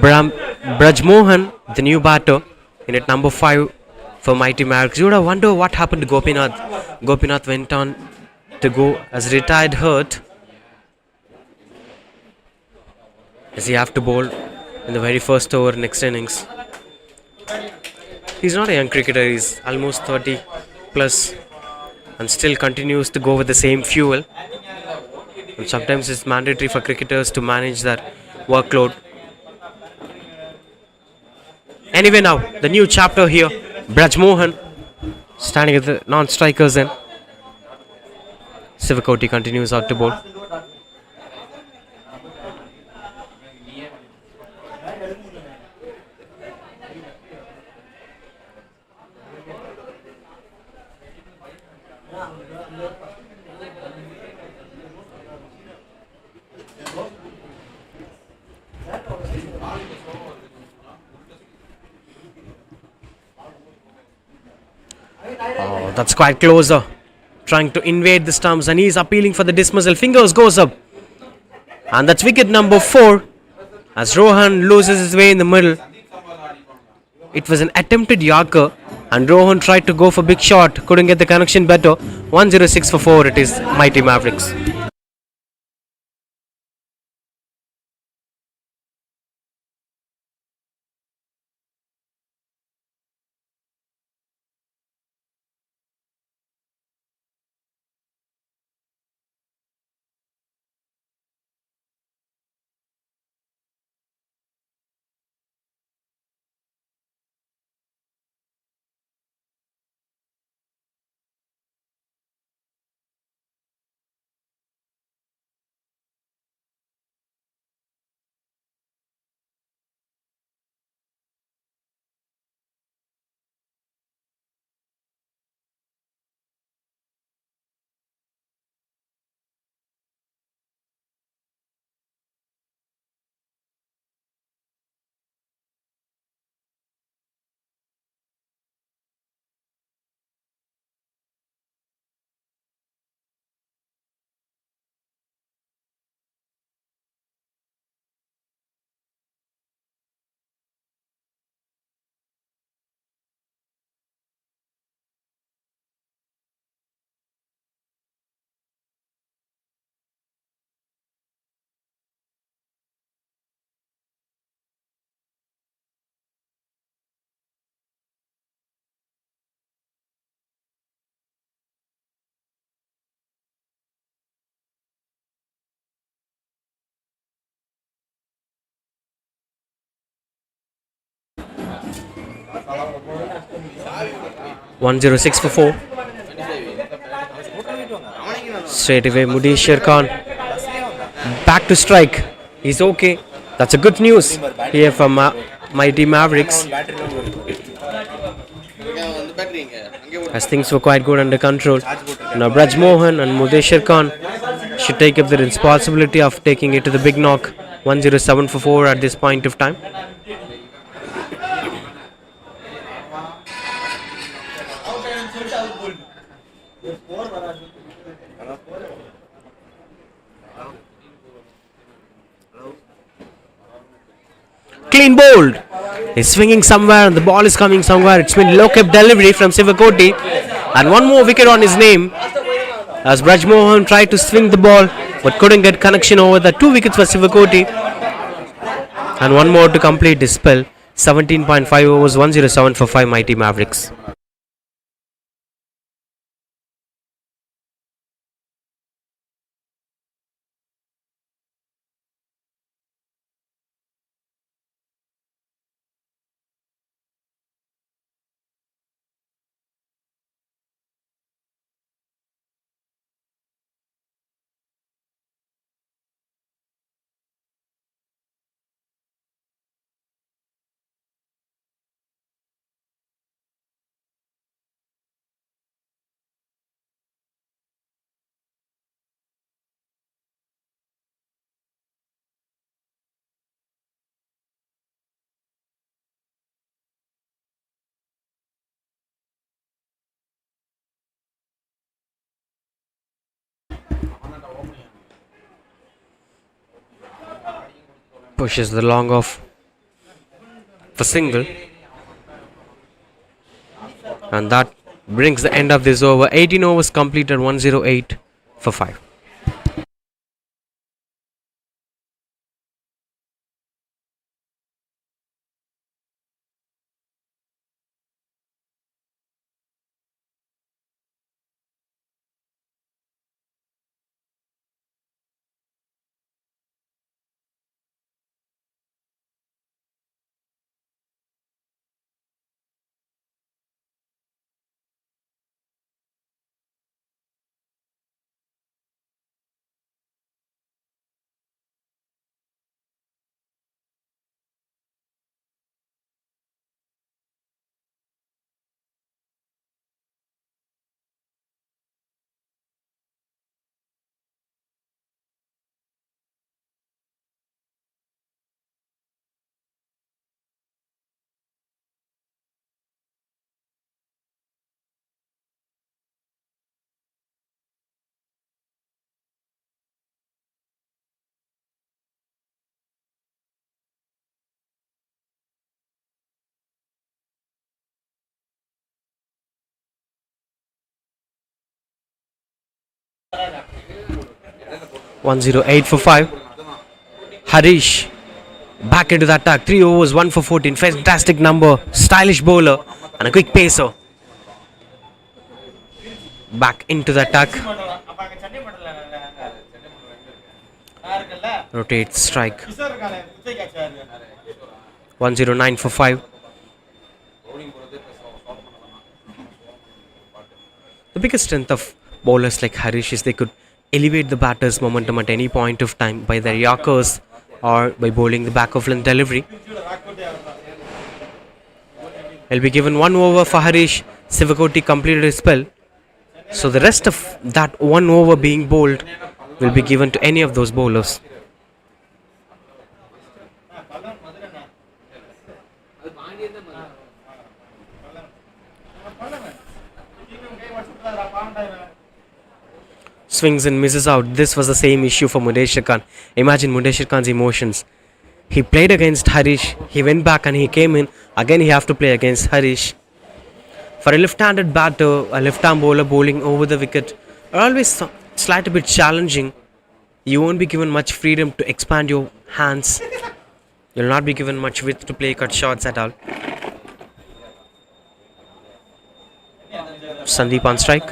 Bram Braj Mohan, the new batter, in at number 5 for Mighty Mavericks. You would have wondered what happened to Gopinath. Gopinath went on to go as retired hurt. As he have to bowl in the very first over next innings. He's not a young cricketer, he's almost 30 plus and still continues to go with the same fuel. And sometimes it's mandatory for cricketers to manage their workload. Anyway, now the new chapter here, Braj Mohan standing at the non-strikers end. Sivakoti continues out to bowl. Oh, that's quite closer. Trying to invade the stumps and he's appealing for the dismissal. Fingers goes up. And that's wicket number 4 as Rohan loses his way in the middle. It was an attempted Yorker and Rohan tried to go for big shot. Couldn't get the connection better. 106 for 4 it is Mighty Mavericks. (106 for 4). Straight away Mudeshwar Khan back to strike. He's okay. That's a good news here for Mighty Mavericks. As things were quite good under control. Now Braj Mohan and Mudeshwar Khan should take up the responsibility of taking it to the big knock. 107 for 4 at this point of time. Clean bowled. He's swinging somewhere and the ball is coming somewhere. It's been low kept delivery from Sivakoti. And one more wicket on his name. As Braj Mohan tried to swing the ball but couldn't get connection over the 2 wickets for Sivakoti. And one more to complete this spell. 17.5 overs, 107 for 5 Mighty Mavericks. Pushes the long off for single, and that brings the end of this over. 18 overs completed, 108 for 5. (108 for 5). Harish back into the attack. 3 overs, 1 for 14. Fantastic number. Stylish bowler and a quick pacer. Back into the attack. Rotate strike. 109 for 5. The biggest strength of bowlers like Harish is they could elevate the batter's momentum at any point of time by their yorkers or by bowling the back of length delivery. He'll be given 1 over for Harish. Sivakoti completed his spell. So the rest of that 1 over being bowled will be given to any of those bowlers. Swings and misses out. This was the same issue for Mudeshir Khan. Imagine Mudeshir Khan's emotions. He played against Harish. He went back and he came in. Again he have to play against Harish. For a left-handed batter, a left-arm bowler bowling over the wicket are always slightly bit challenging. You won't be given much freedom to expand your hands. You'll not be given much width to play cut shots at all. Sandeep on strike.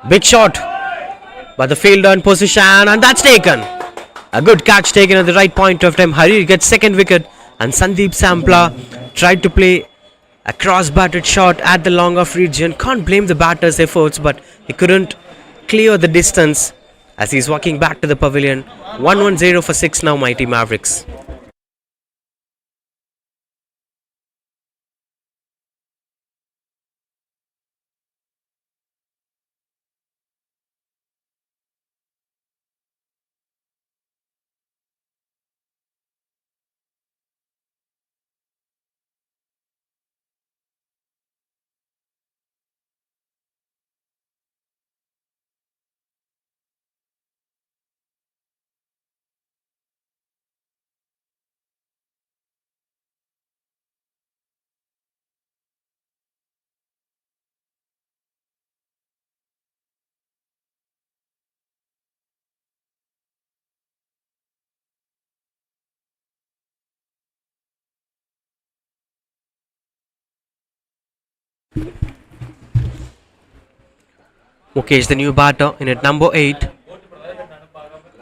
Big shot by the fielder in position, and that's taken. A good catch taken at the right point of time. Hari gets second wicket, and Sandeep Sampla tried to play a cross-batted shot at the long-off region. Can't blame the batter's efforts, but he couldn't clear the distance as he's walking back to the pavilion. 110 for 6 now, mighty Mavericks. Mukesh, the new batter, in at number 8.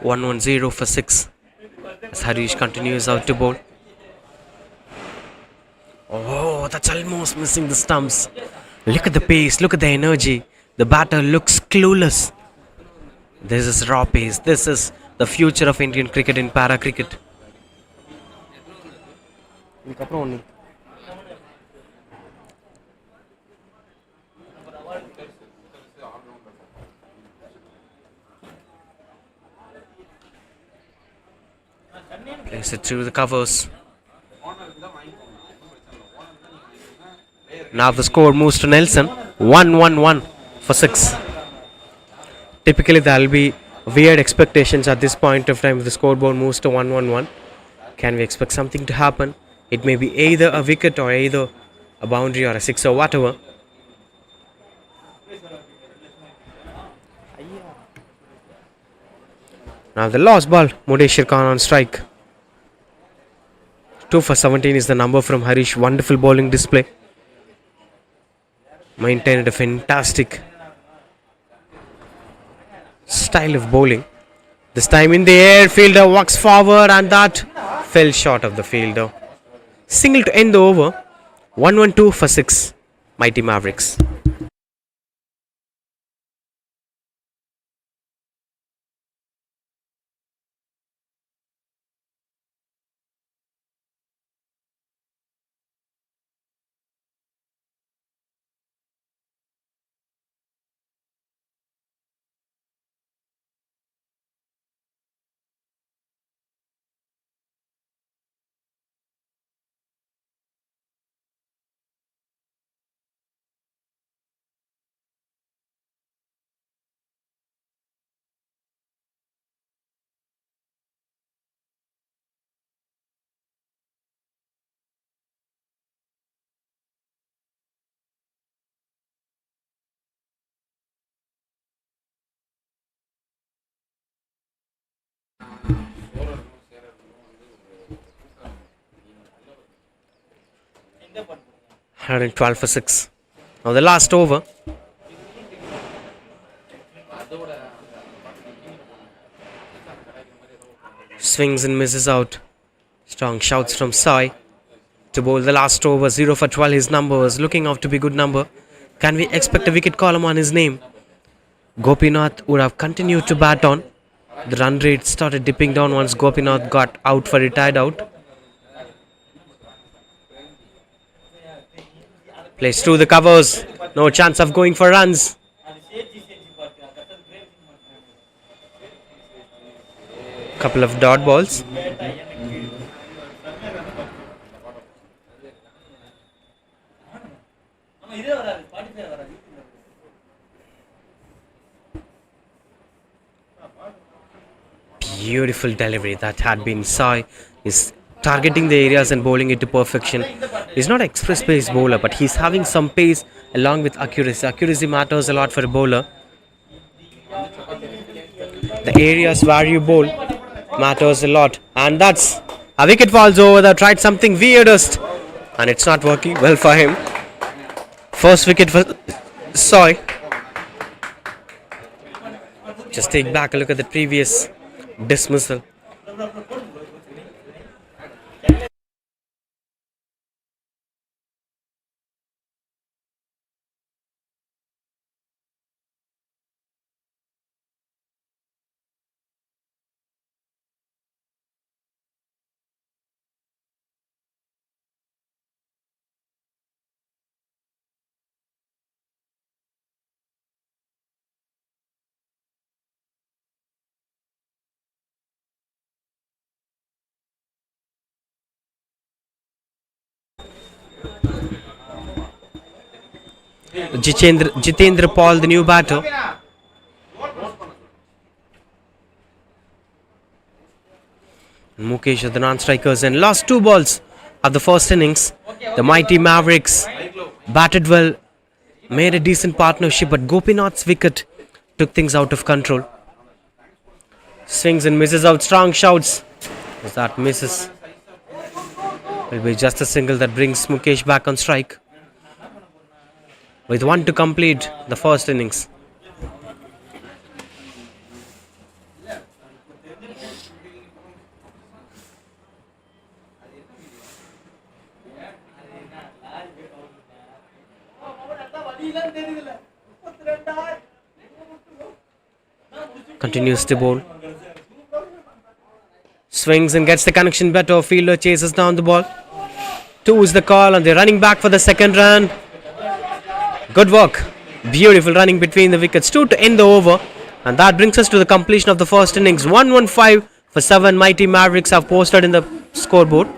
110 for 6. As Harish continues out to bowl. Oh, that's almost missing the stumps. Look at the pace, look at the energy. The batter looks clueless. This is raw pace. This is the future of Indian cricket in para cricket. Place it through the covers. Now the score moves to Nelson. 1-1-1 for 6. Typically, there will be weird expectations at this point of time if the scoreboard moves to 1-1-1. Can we expect something to happen? It may be either a wicket or either a boundary or a six or whatever. Now the last ball, Mudeshwar Khan on strike. 2 for 17 is the number from Harish. Wonderful bowling display. Maintained a fantastic style of bowling. This time in the air, fielder walks forward and that fell short of the fielder. Single to end the over. 1-1-2 for 6. Mighty Mavericks. Hundred and 12 for 6. Now the last over. Swings and misses out. Strong shouts from Sai to bowl the last over. 0 for 12. His number was looking out to be good number. Can we expect a wicket column on his name? Gopinath would have continued to bat on. The run rate started dipping down once Gopinath got out for retired out. Plays through the covers. No chance of going for runs. Couple of dot balls. Beautiful delivery that had been Sai is targeting the areas and bowling it to perfection. He's not an express pace bowler, but he's having some pace along with accuracy. Accuracy matters a lot for a bowler. The areas where you bowl matters a lot, and that's a wicket falls over. They tried something weirdest, and it's not working well for him. First wicket for Sai. Just take back a look at the previous dismissal. Jitendra Paul, the new batter. Mukesh are the non-strikers and lost 2 balls of the first innings. The mighty Mavericks batted well, made a decent partnership, but Gopinath's wicket took things out of control. Swings and misses out, strong shouts. As that misses, will be just a single that brings Mukesh back on strike. With 1 to complete the first innings. Continues to bowl. Swings and gets the connection better. Fielder chases down the ball. 2 is the call and they're running back for the second run. Good work. Beautiful running between the wickets. 2 to end the over. And that brings us to the completion of the first innings. 115 for 7. Mighty Mavericks have posted in the scoreboard.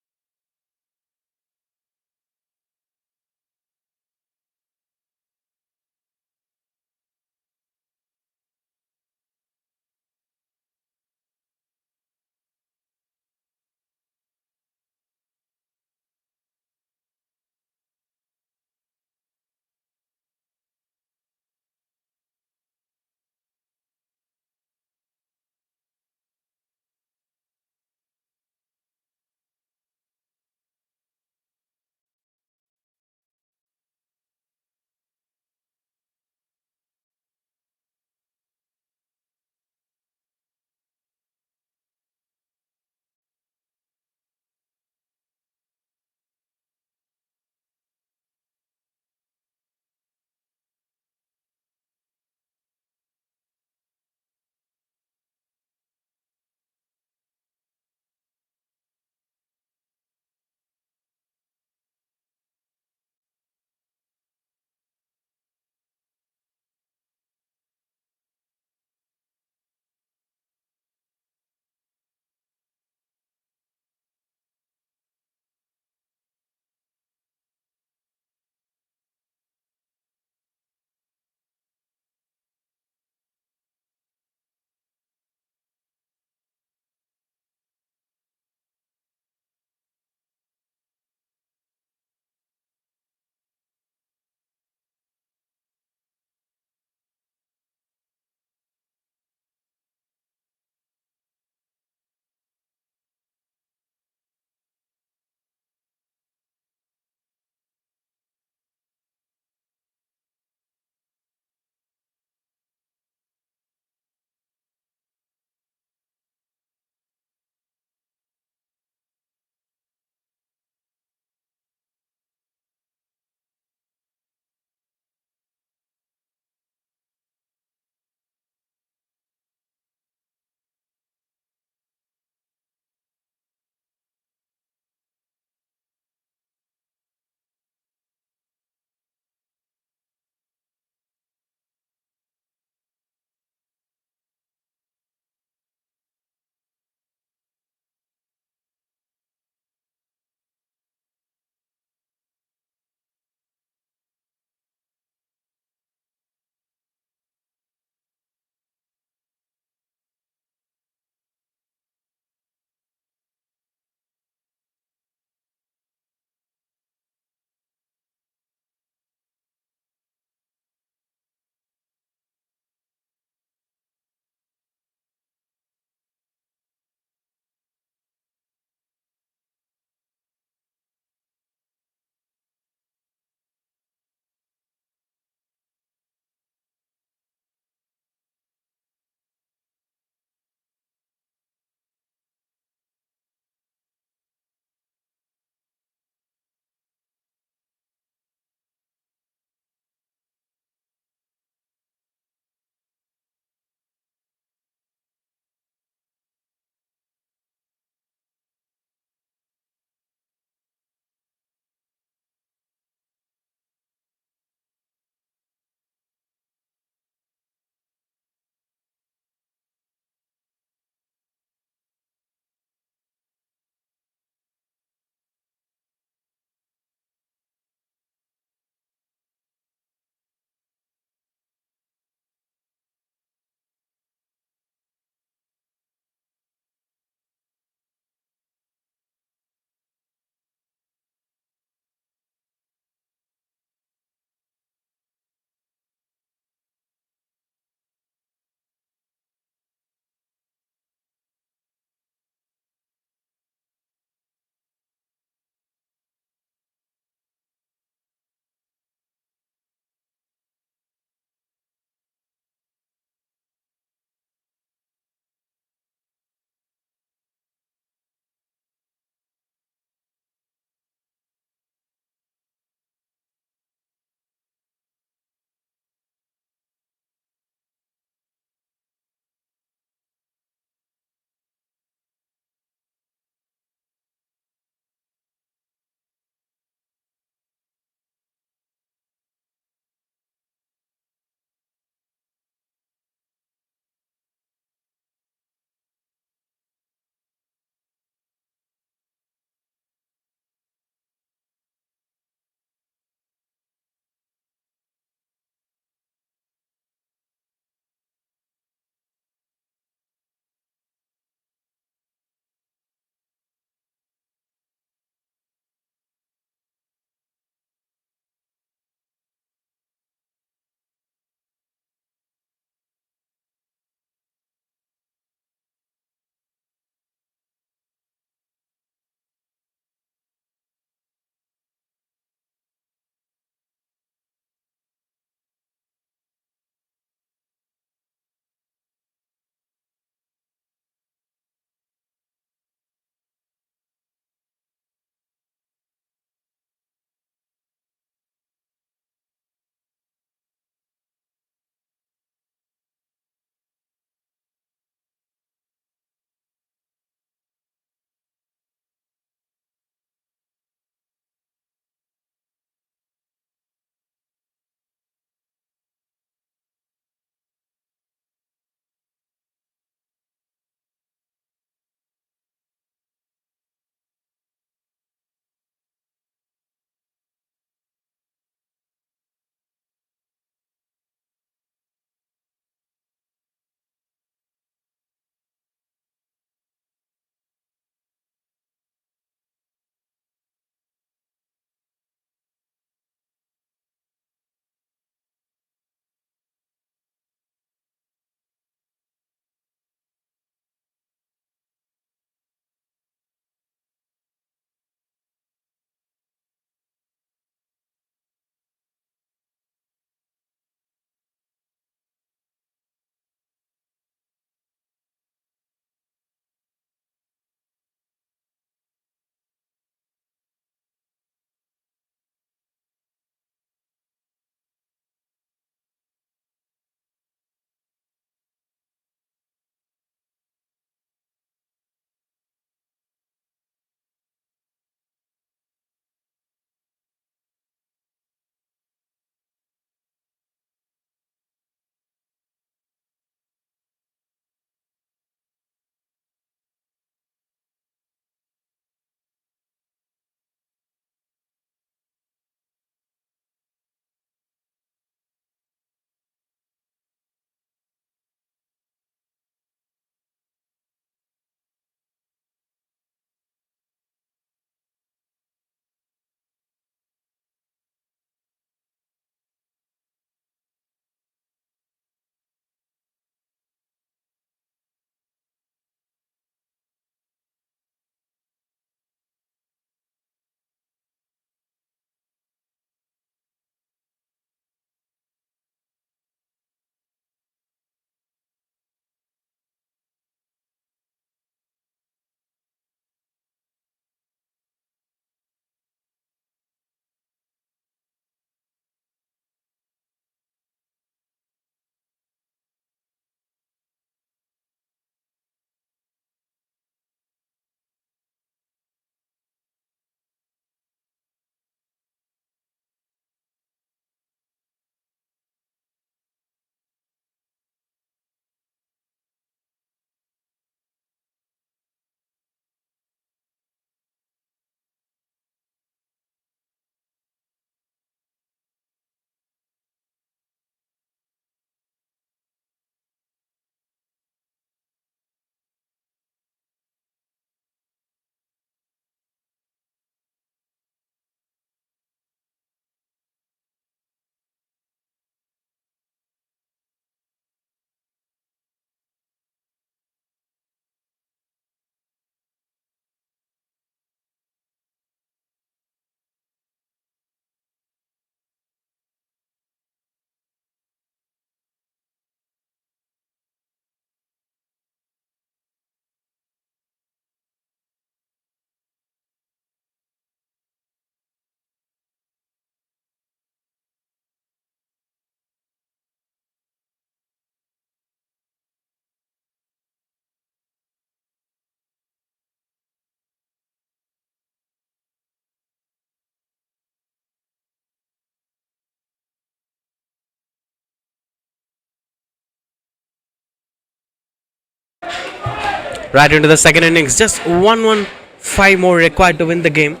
Right into the second innings. Just 1-1-5 more required to win the game.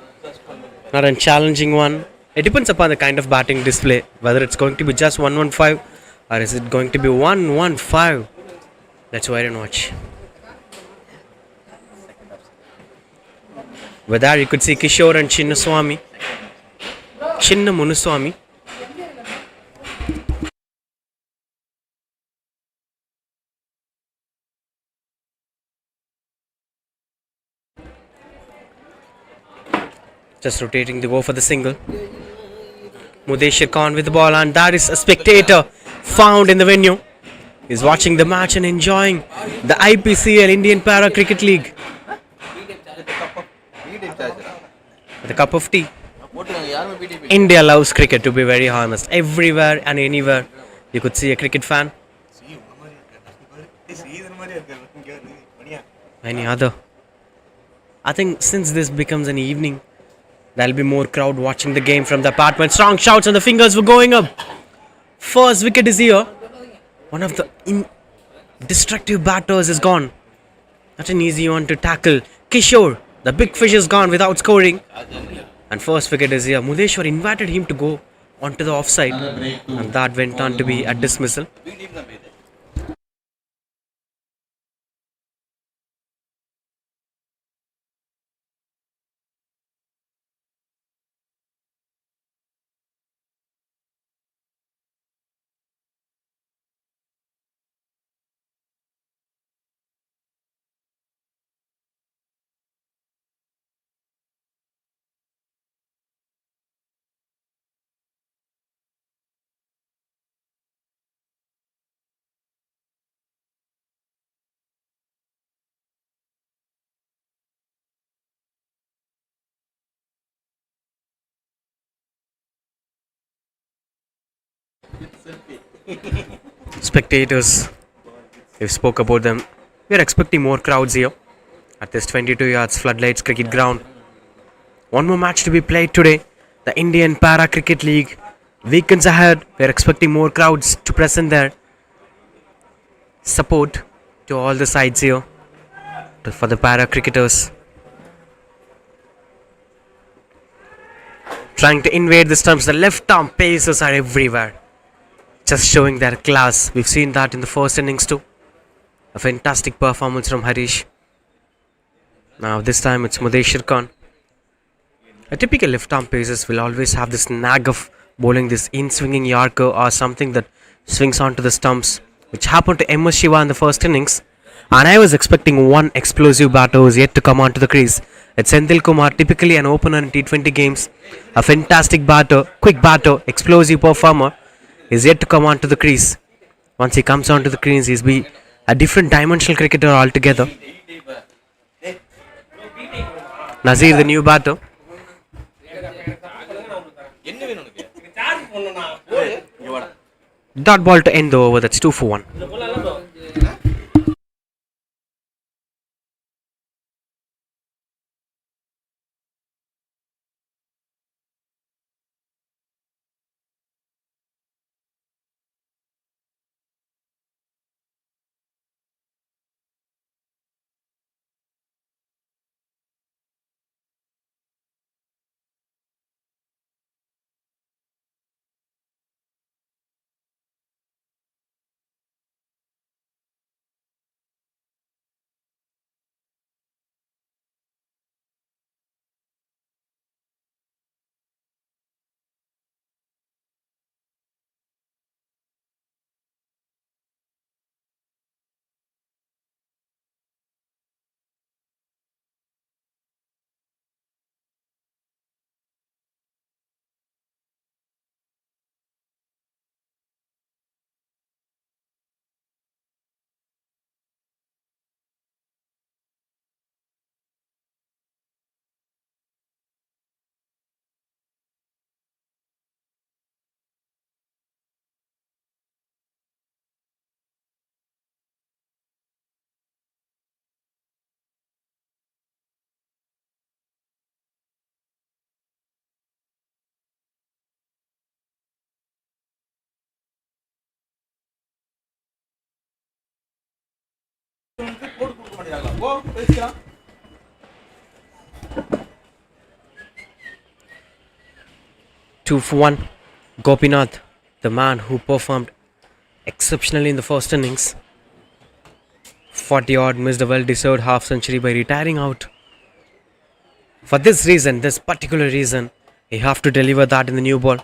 Not a challenging one. It depends upon the kind of batting display, whether it's going to be just 1-1-5 or is it going to be 1-1-5. Let's wait and watch. With that, you could see Kishore and Chinna Munuswamy. Just rotating the go for the single. Mudeshir Khan with the ball, and that is a spectator found in the venue. He's watching the match and enjoying the IPCL Indian Para Cricket League. The cup of tea. India loves cricket, to be very honest. Everywhere and anywhere you could see a cricket fan. Any other? I think since this becomes an evening, there'll be more crowd watching the game from the apartment. Strong shouts and the fingers were going up. First wicket is here. One of the destructive batters is gone. Not an easy one to tackle. Kishore, the big fish, is gone without scoring. And first wicket is here. Mudeshwar invited him to go onto the offside, and that went on to be a dismissal. Spectators, we've spoke about them. We're expecting more crowds here at this 22 yards floodlights cricket ground. One more match to be played today. The Indian Para Cricket League. Weekends ahead, we're expecting more crowds to present their support to all the sides here for the para cricketers. Trying to invade the stumps, the left arm pacers are everywhere. Just showing their class. We've seen that in the first innings too. A fantastic performance from Harish. Now this time it's Mudeshir Khan. A typical left arm pacers will always have this knack of bowling this in-swinging Yorker or something that swings onto the stumps, which happened to MS Shiva in the first innings. And I was expecting one explosive batter who's yet to come onto the crease. It's Senthil Kumar, typically an opener in T20 games. A fantastic batter, quick batter, explosive performer is yet to come onto the crease. Once he comes onto the crease, he's be a different dimensional cricketer altogether. Nazir, the new batter. Dot ball to end the over. That's 2 for 1. Two for one. Gopinath, the man who performed exceptionally in the first innings. 40 odd missed a well deserved half century by retiring out. For this reason, this particular reason, he have to deliver that in the new ball.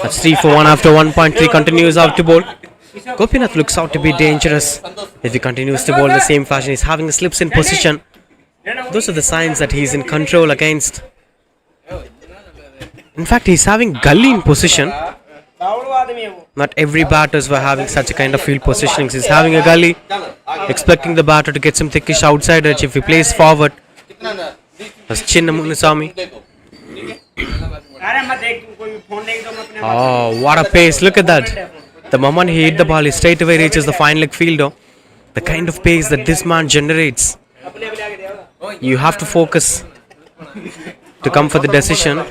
That's 3 for 1 after 1.3 continues out to bowl. Gopinath looks out to be dangerous. If he continues to bowl in the same fashion, he's having the slips in position. Those are the signs that he's in control against. In fact, he's having gully in position. Not every batters were having such a kind of field positionings. He's having a gully, expecting the batter to get some thickish outside edge if he plays forward. That's Chinna Munusamy. Oh, what a pace. Look at that. The moment he hit the ball, he straight away reaches the fine leg fielder. The kind of pace that this man generates. You have to focus to come for the decision.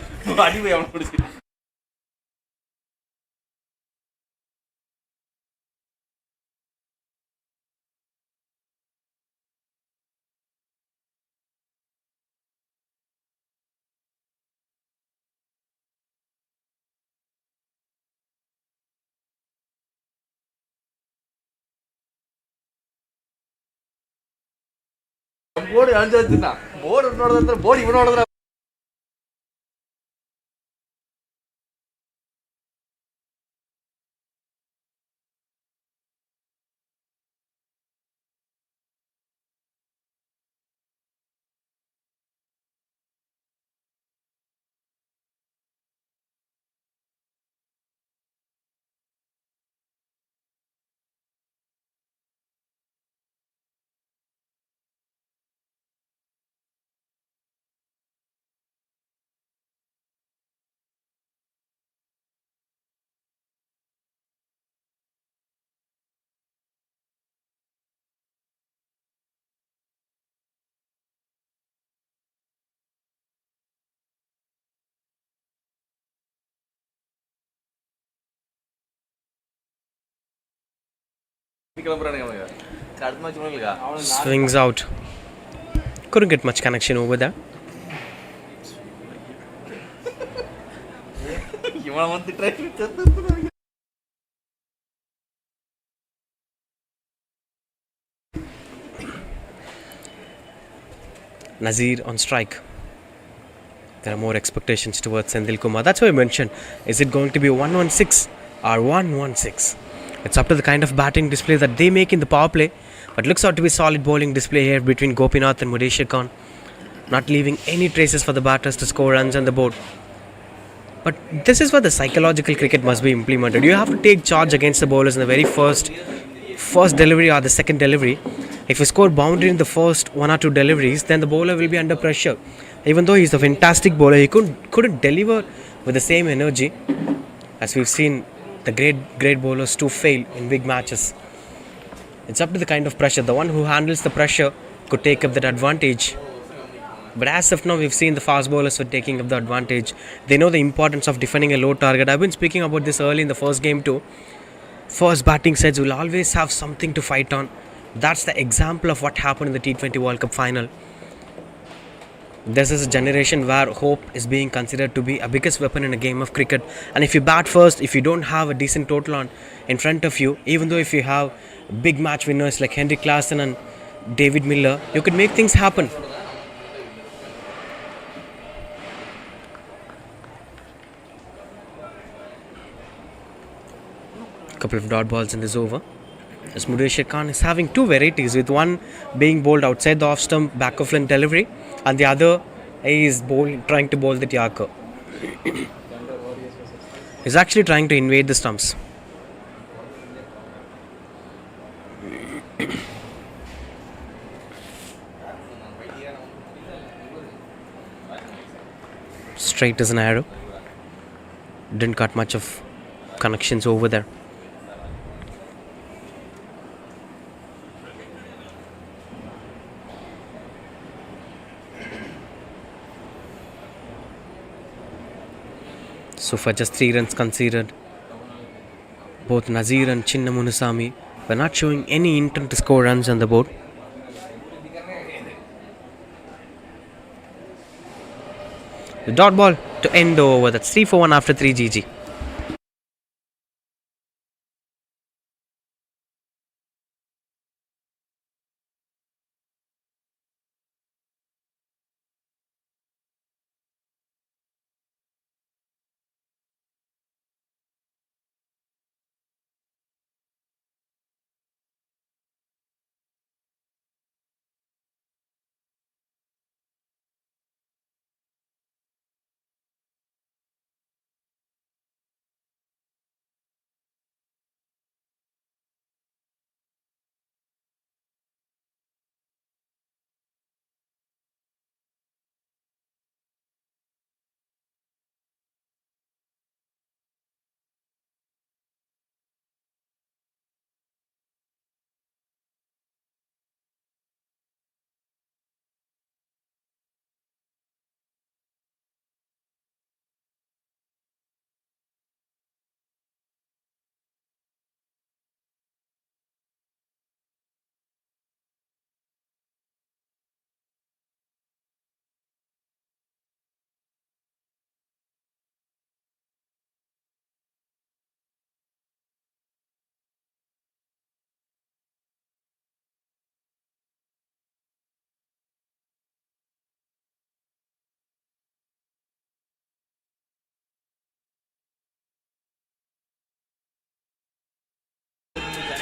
Swings out. Couldn't get much connection over there. Nazir on strike. There are more expectations towards Sendil Kumar. That's why I mentioned, is it going to be 116 or 116? It's up to the kind of batting display that they make in the power play. But looks out to be solid bowling display here between Gopinath and Mudeshir Khan. Not leaving any traces for the batters to score runs on the board. But this is where the psychological cricket must be implemented. You have to take charge against the bowlers in the very first delivery or the second delivery. If you score boundary in the first one or two deliveries, then the bowler will be under pressure. Even though he's a fantastic bowler, he couldn't deliver with the same energy as we've seen the great bowlers to fail in big matches. It's up to the kind of pressure. The one who handles the pressure could take up that advantage. But as of now, we've seen the fast bowlers were taking up the advantage. They know the importance of defending a low target. I've been speaking about this early in the first game too. First batting sets will always have something to fight on. That's the example of what happened in the T20 World Cup final. This is a generation where hope is being considered to be a biggest weapon in a game of cricket. And if you bat first, if you don't have a decent total on in front of you, even though if you have big match winners like Henry Claassen and David Miller, you could make things happen. Couple of dot balls in this over. As Mudeshir Khan is having two varieties, with one being bowled outside the off stump back of length delivery, and the other is trying to bowl the Yorker. He's actually trying to invade the stumps. Straight as an arrow. Didn't cut much of connections over there. So far, just 3 runs conceded. Both Nazir and Chinna Munusamy were not showing any intent to score runs on the board. The dot ball to end the over. That's 3 for 1 after 3 GG.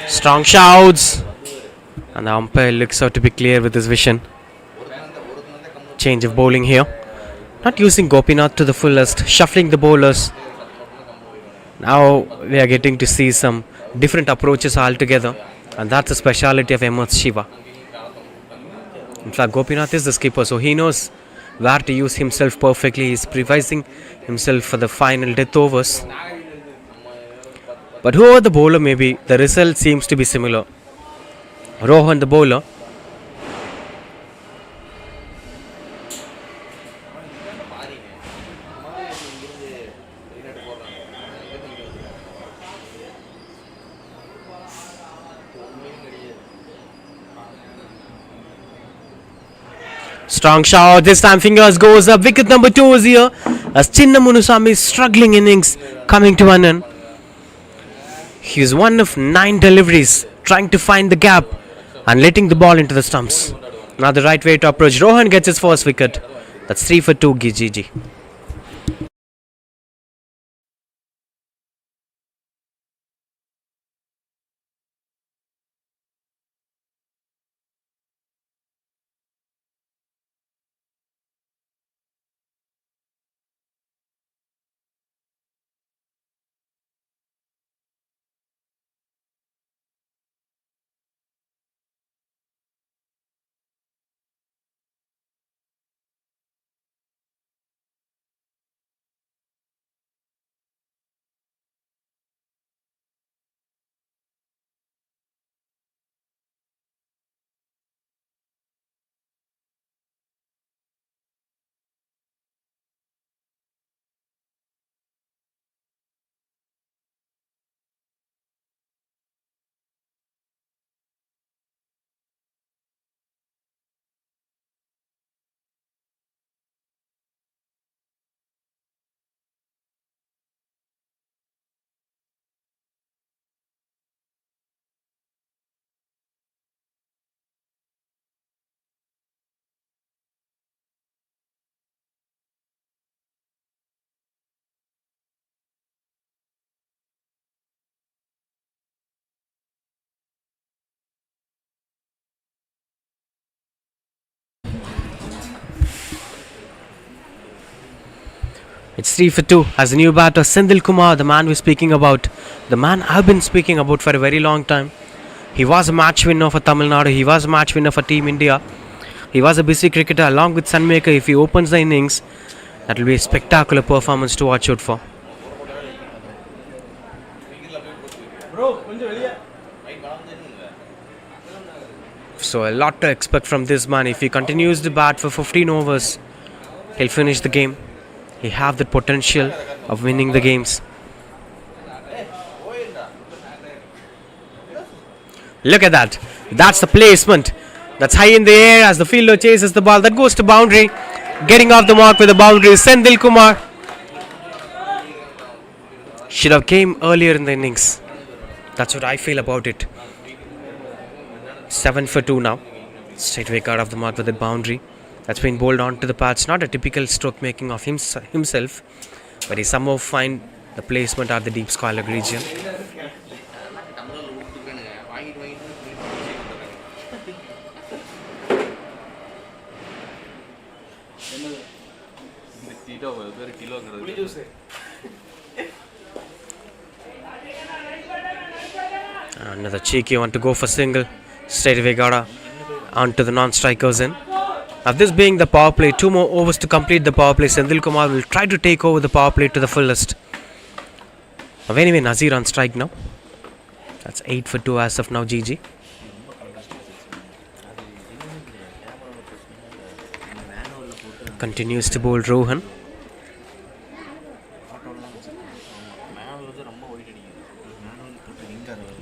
Strong shouts. And the umpire looks out to be clear with his vision. Change of bowling here. Not using Gopinath to the fullest, shuffling the bowlers. Now we are getting to see some different approaches altogether, and that's the speciality of MS Shiva. In fact, Gopinath is the skipper, so he knows where to use himself perfectly. He's prevising himself for the final death overs. But whoever the bowler may be, the result seems to be similar. Rohan, the bowler, strong shot. This time fingers goes up. Wicket number 2 is here as Chinna Munusami's struggling innings coming to an end. He's one of 9 deliveries, trying to find the gap and letting the ball into the stumps. Now the right way to approach. Rohan gets his first wicket. That's 3 for 2 GG. It's 3 for 2 as the new batter Sendil Kumar, the man we're speaking about, the man I've been speaking about for a very long time. He was a match winner for Tamil Nadu, he was a match winner for Team India. He was a busy cricketer along with Sunmaker. If he opens the innings, that will be a spectacular performance to watch out for. So a lot to expect from this man. If he continues to bat for 15 overs, he'll finish the game. He have the potential of winning the games. Look at that. That's the placement. That's high in the air as the fielder chases the ball. That goes to boundary. Getting off the mark with the boundary is Sendil Kumar. Should have came earlier in the innings. That's what I feel about it. 7 for 2 now. Straight away cut off the mark with the boundary. That's been bowled onto the patch. Not a typical stroke making of himself, but he somehow find the placement at the deep square region. Another cheeky one to go for single. Straight away got onto the non-strikers in. Now this being the power play, 2 more overs to complete the power play. Sendil Kumar will try to take over the power play to the fullest. Anyway, Nazir on strike now. That's 8 for 2 as of now, GG. Continues to bowl Rohan.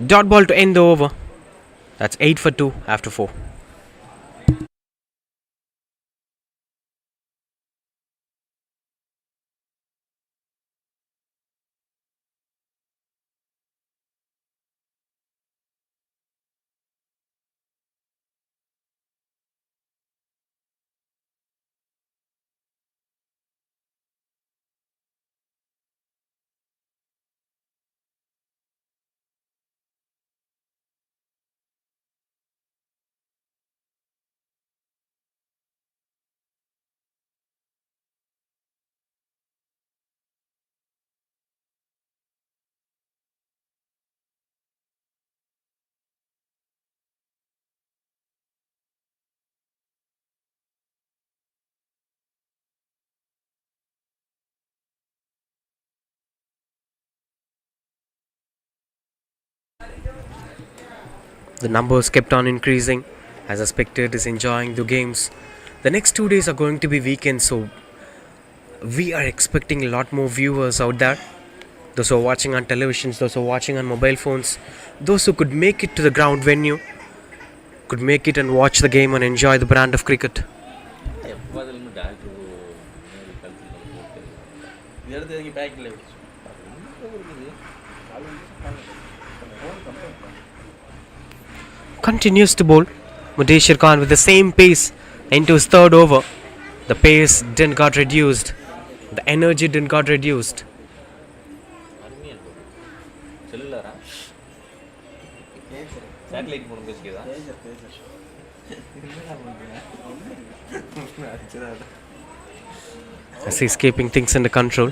Dot ball to end the over. That's 8 for 2 after 4. The numbers kept on increasing as the spectators enjoying the games. The next 2 days are going to be weekends, so we are expecting a lot more viewers out there. Those who are watching on televisions, those who are watching on mobile phones, those who could make it to the ground venue, could make it and watch the game and enjoy the brand of cricket. Continues to bowl. Mudeshir Khan with the same pace into his third over. The pace didn't got reduced. The energy didn't got reduced. As he's keeping things under control.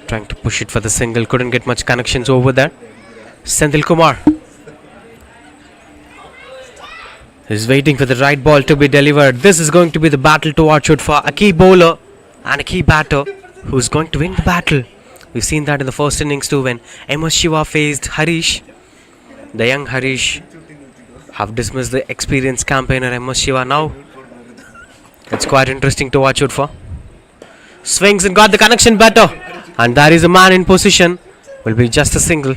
Trying to push it for the single, couldn't get much connections over there. Sendil Kumar is waiting for the right ball to be delivered. This is going to be the battle to watch out for. A key bowler and a key batter who's going to win the battle. We've seen that in the first innings too when MS Shiva faced Harish. The young Harish have dismissed the experienced campaigner MS Shiva now. It's quite interesting to watch out for. Swings and got the connection better. And there is a man in position. Will be just a single.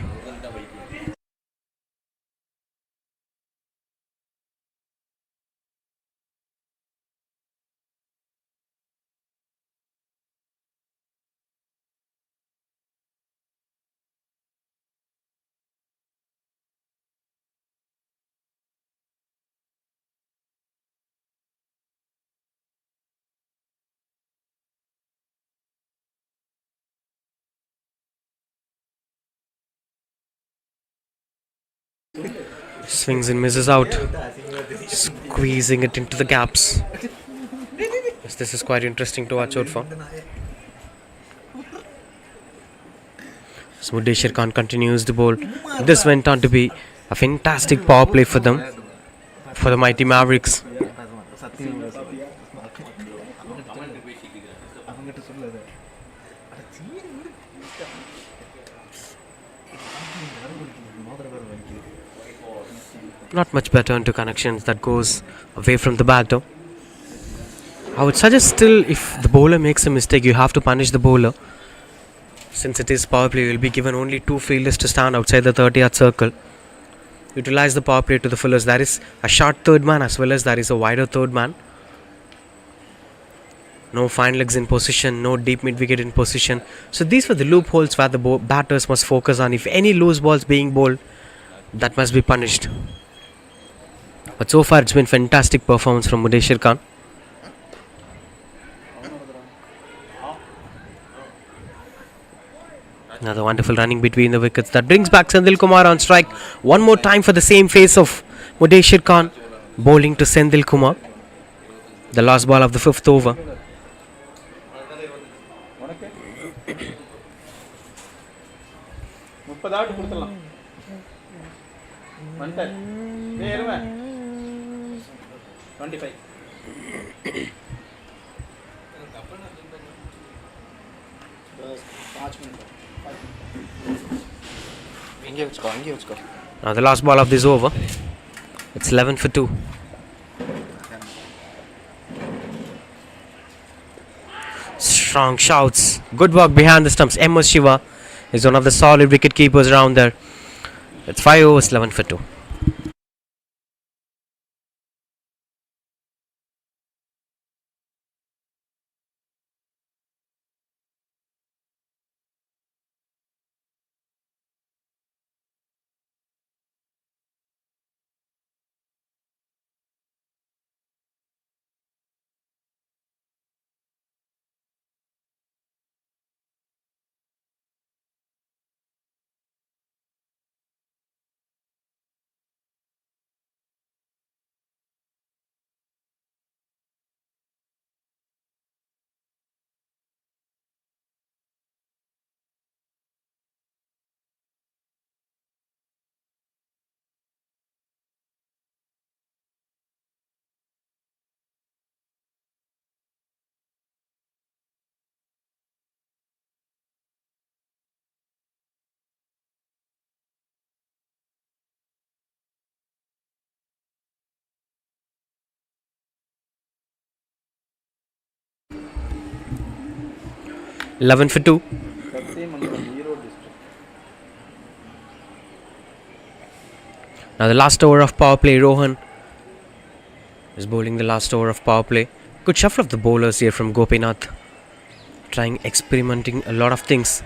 Swings and misses out. Squeezing it into the gaps. Yes, this is quite interesting to watch out for. Mudeshwar Khan continues the bowl. This went on to be a fantastic power play for them, for the mighty Mavericks. Not much better into connections that goes away from the batter. I would suggest still, if the bowler makes a mistake, you have to punish the bowler. Since it is power play, you will be given only 2 fielders to stand outside the 30-yard circle. Utilize the power play to the fullest. There is a short third man as well as there is a wider third man. No fine legs in position, no deep mid wicket in position. So these were the loopholes where the batters must focus on. If any loose balls being bowled, that must be punished. But so far it's been fantastic performance from Mudeshwar Khan. Another wonderful running between the wickets. That brings back Sendil Kumar on strike. One more time for the same face of Mudeshwar Khan. Bowling to Sendil Kumar. The last ball of the 5th over. Now the last ball of this over. It's 11 for 2. Strong shouts. Good work behind the stumps. M.S. Shiva is one of the solid wicket keepers around there. It's 5 overs, 11 for 2. Eleven for 2. Now the last over of power play. Rohan is bowling the last over of power play. Good shuffle of the bowlers here from Gopinath. Experimenting a lot of things.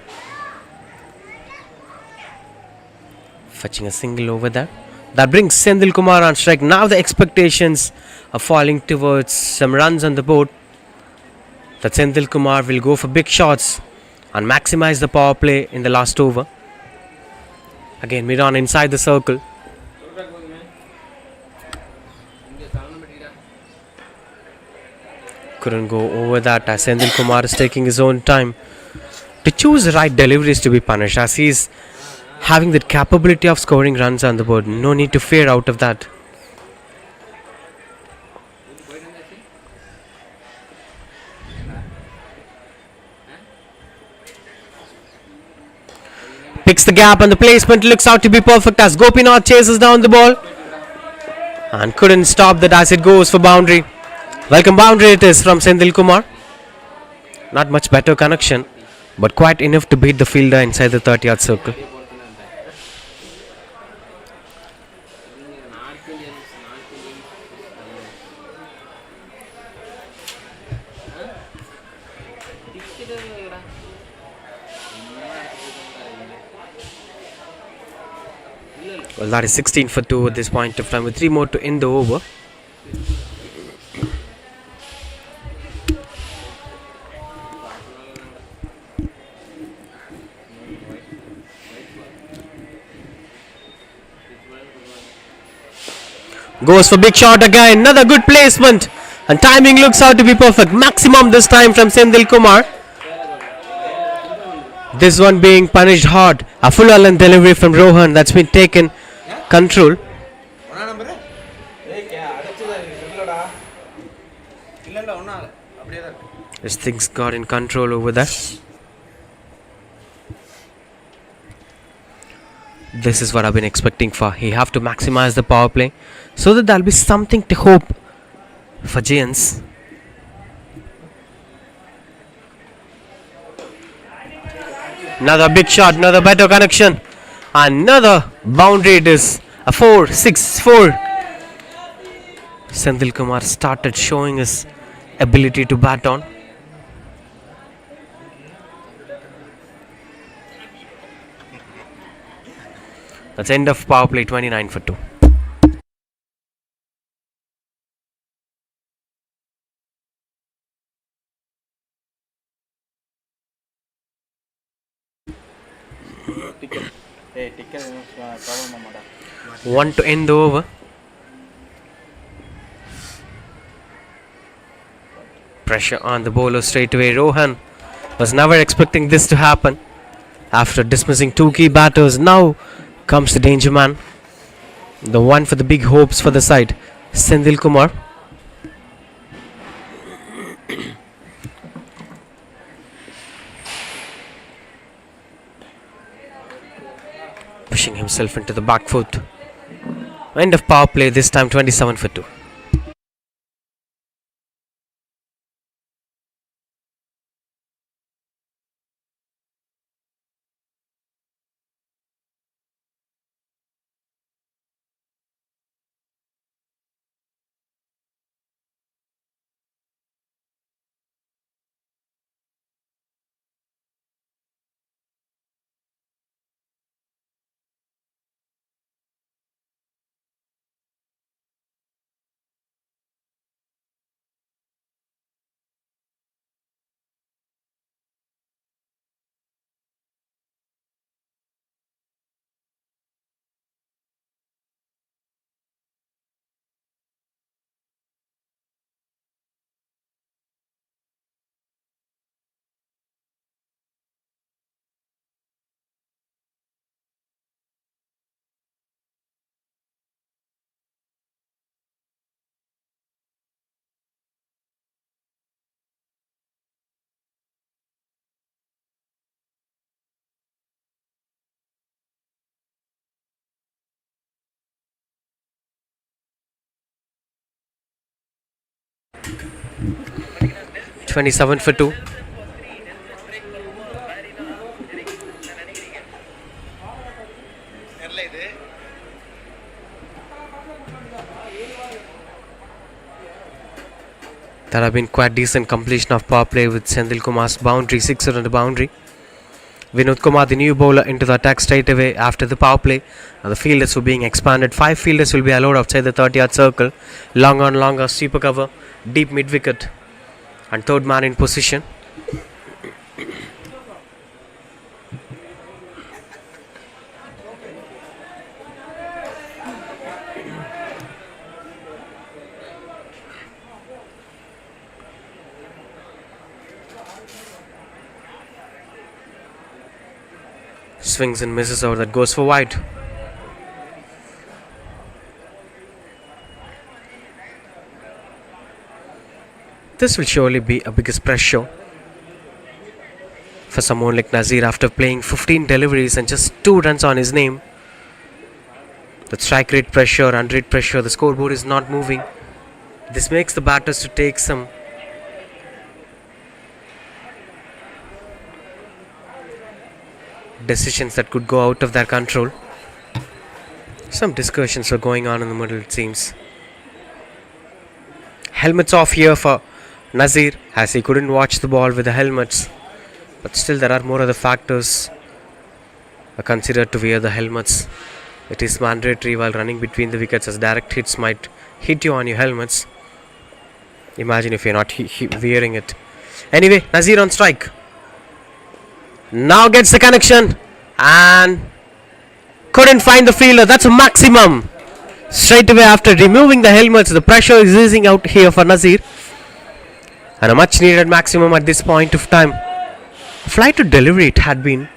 Fetching a single over there. That brings Sendil Kumar on strike. Now the expectations are falling towards some runs on the board. That Sendil Kumar will go for big shots and maximize the power play in the last over. Again, mid on inside the circle. Couldn't go over that as Sendil Kumar is taking his own time to choose the right deliveries to be punished, as he is having the capability of scoring runs on the board. No need to fear out of that. Picks the gap and the placement looks out to be perfect as Gopinath chases down the ball and couldn't stop that as it goes for boundary. Welcome boundary it is from Sendil Kumar. Not much better connection, but quite enough to beat the fielder inside the 30-yard circle. Well, that is 16 for 2 at this point of time with 3 more to end the over. Goes for big shot again. Another good placement. And timing looks out to be perfect. Maximum this time from Sendil Kumar. This one being punished hard. A full length delivery from Rohan that's been taken control. His things got in control over there. This is what I've been expecting for. He have to maximize the power play so that there'll be something to hope for Giants. Another big shot, another better connection. Another boundary. It is a 4-6-4. Sendil Kumar started showing his ability to bat on. That's end of power play 29 for 2. One to end the over. Pressure on the bowler straight away. Rohan was never expecting this to happen. After dismissing two key batters, now comes the danger man. The one for the big hopes for the side, Sendil Kumar. Pushing himself into the back foot. End of power play, this time 27 for 2. Twenty-seven for 2. There have been quite decent completion of power play with Sendil Kumar's boundary, 6er on the boundary. Vinod Kumar, the new bowler, into the attack straight away after the power play. And the fielders were being expanded. 5 fielders will be allowed outside the 30-yard circle. Long on longer, sweeper cover, deep mid wicket, and third man in position. Swings and misses out, that goes for wide. This will surely be a biggest pressure for someone like Nazir after playing 15 deliveries and just 2 runs on his name. The strike rate pressure, run rate pressure, the scoreboard is not moving. This makes the batters to take some decisions that could go out of their control. Some discussions are going on in the middle, it seems. Helmets off here for Nazir as he couldn't watch the ball with the helmets. But still there are more other factors are considered to wear the helmets. It is mandatory while running between the wickets as direct hits might hit you on your helmets. Imagine if you're not wearing it. Anyway, Nazir on strike. Now gets the connection and couldn't find the fielder. That's a maximum. Straight away after removing the helmets, the pressure is easing out here for Nazir. And a much needed maximum at this point of time. Flight to delivery it had been.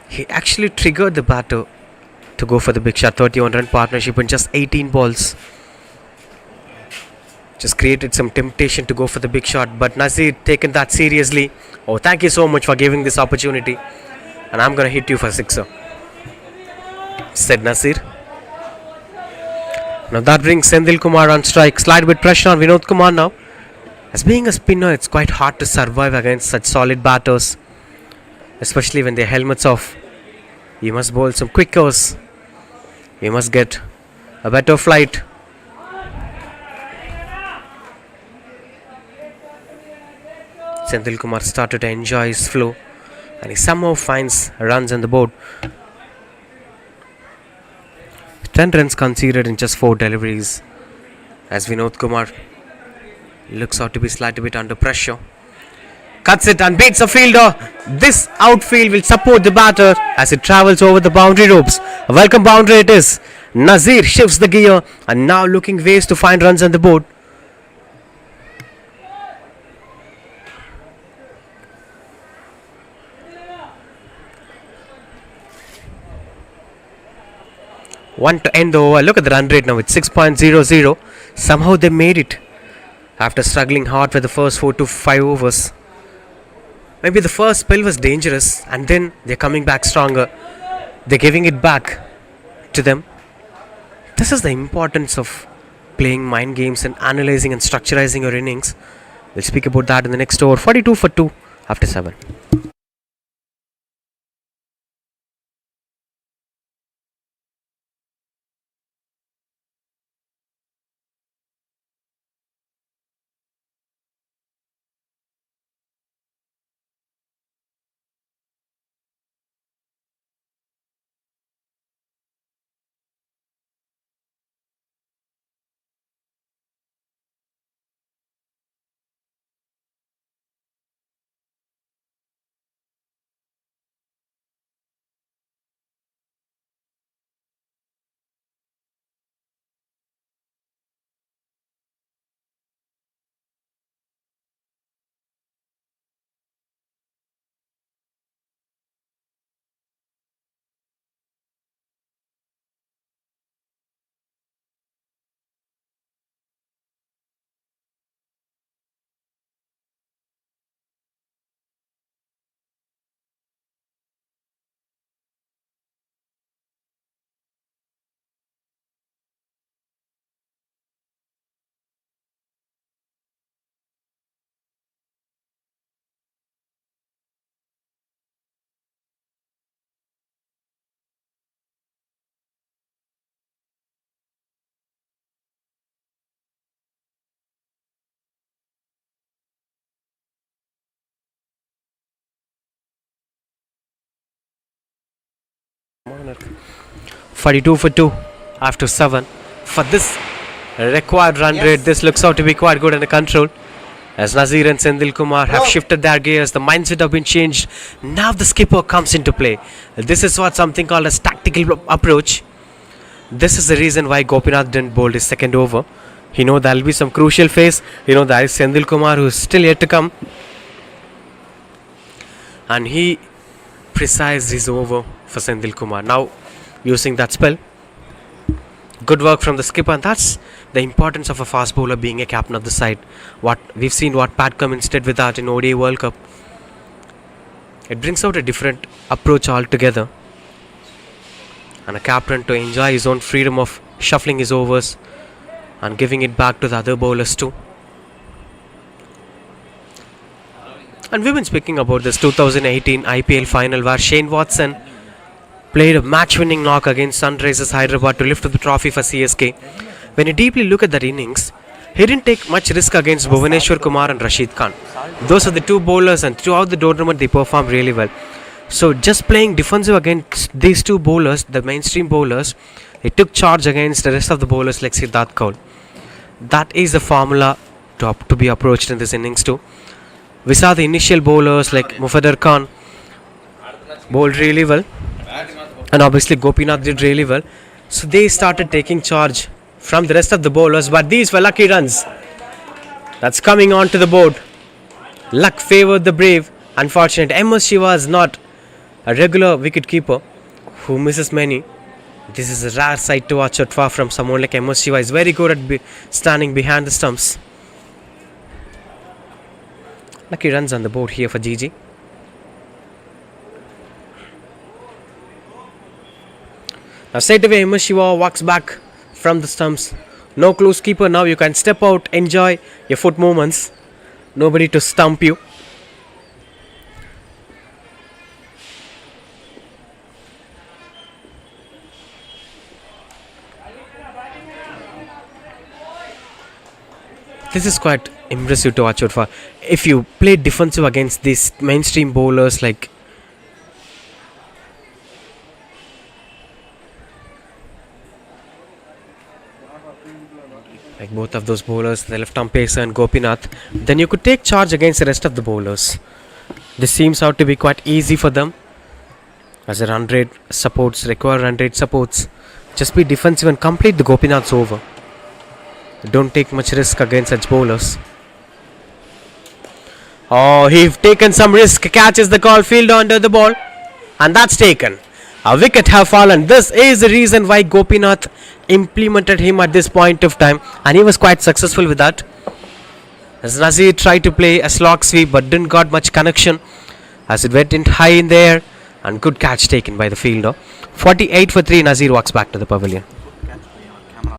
He actually triggered the batter to go for the big shot. 31 run partnership in just 18 balls. Just created some temptation to go for the big shot, but Nazir taken that seriously. Oh, thank you so much for giving this opportunity. And I'm gonna hit you for sixer, said Nazir. Now that brings Sendil Kumar on strike. Slide with pressure on Vinod Kumar now. As being a spinner, it's quite hard to survive against such solid batters, especially when their helmets off. You must bowl some quickers. You must get a better flight. Sendil Kumar started to enjoy his flow, and he somehow finds runs on the board. 10 runs conceded in just 4 deliveries, as Vinod Kumar looks out to be slightly bit under pressure. Cuts it and beats the fielder. This outfield will support the batter as it travels over the boundary ropes. A welcome boundary it is. Nazir shifts the gear and now looking ways to find runs on the board. One to end the over. Look at the run rate now. It's 6.00. Somehow they made it after struggling hard for the first 4 to 5 overs. Maybe the first spell was dangerous and then they're coming back stronger. They're giving it back to them. This is the importance of playing mind games and analyzing and structurizing your innings. We'll speak about that in the next over. 42 for 2 after 7. Monarch. 42 for 2 after 7. For this required run rate, this looks out to be quite good under control. As Nazir and Sendil Kumar have shifted their gears, the mindset have been changed. Now the skipper comes into play. This is what something called as tactical approach. This is the reason why Gopinath didn't bowl his second over. He know there will be some crucial phase. There is Sendil Kumar who is still yet to come. And he precised his over for Sendil Kumar. Now using that spell. Good work from the skipper, and that's the importance of a fast bowler being a captain of the side. What we've seen what Pat Cummins did with that in ODI World Cup. It brings out a different approach altogether. And a captain to enjoy his own freedom of shuffling his overs and giving it back to the other bowlers too. And we've been speaking about this 2018 IPL final where Shane Watson played a match-winning knock against Sunrisers Hyderabad to lift the trophy for CSK. When you deeply look at that innings, he didn't take much risk against Bhuvaneshwar Kumar and Rashid Khan. Those are the two bowlers, and throughout the tournament they performed really well. So just playing defensive against these two bowlers, the mainstream bowlers, he took charge against the rest of the bowlers like Siddharth Kaul. That is the formula to be approached in this innings too. We saw the initial bowlers like Mufaddar Khan bowled really well, and obviously Gopinath did really well. So they started taking charge from the rest of the bowlers, but these were lucky runs. That's coming onto the board. Luck favored the brave. Unfortunate, MS Shiva is not a regular wicket keeper who misses many. This is a rare sight to watch out far from someone like MS Shiva. Is very good at standing behind the stumps. Lucky runs on the board here for GG. Now straight away MS Shiva walks back from the stumps. No close keeper now. You can step out, enjoy your foot movements. Nobody to stump you. This is quite impressive to watch out for. If you play defensive against these mainstream bowlers like both of those bowlers, the left arm pacer and Gopinath, then you could take charge against the rest of the bowlers. This seems out to be quite easy for them, as the run rate supports, require run rate supports. Just be defensive and complete the Gopinath's over. Don't take much risk against such bowlers. Oh, he's taken some risk, catches the call, field under the ball, and that's taken. A wicket have fallen. This is the reason why Gopinath implemented him at this point of time, and he was quite successful with that. As Nazir tried to play a slog sweep but didn't got much connection as it went in high in there, and good catch taken by the fielder. 48 for 3, Nazir walks back to the pavilion. Camera.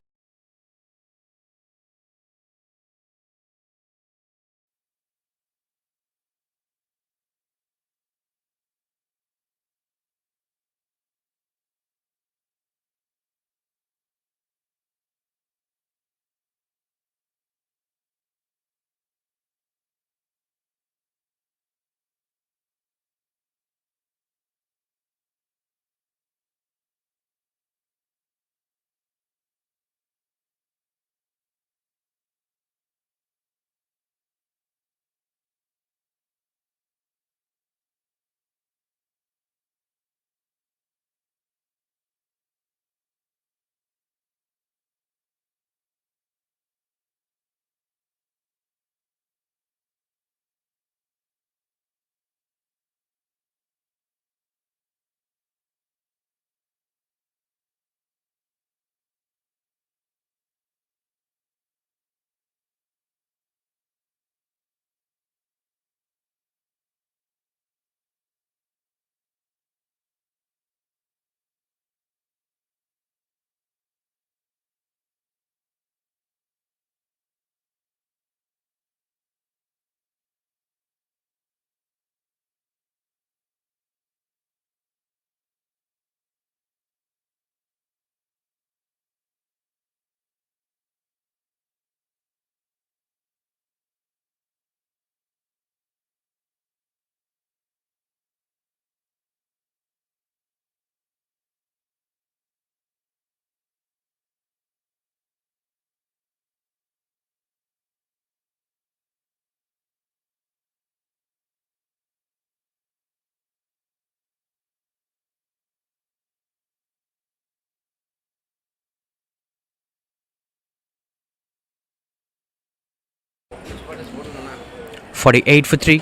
48 for 3.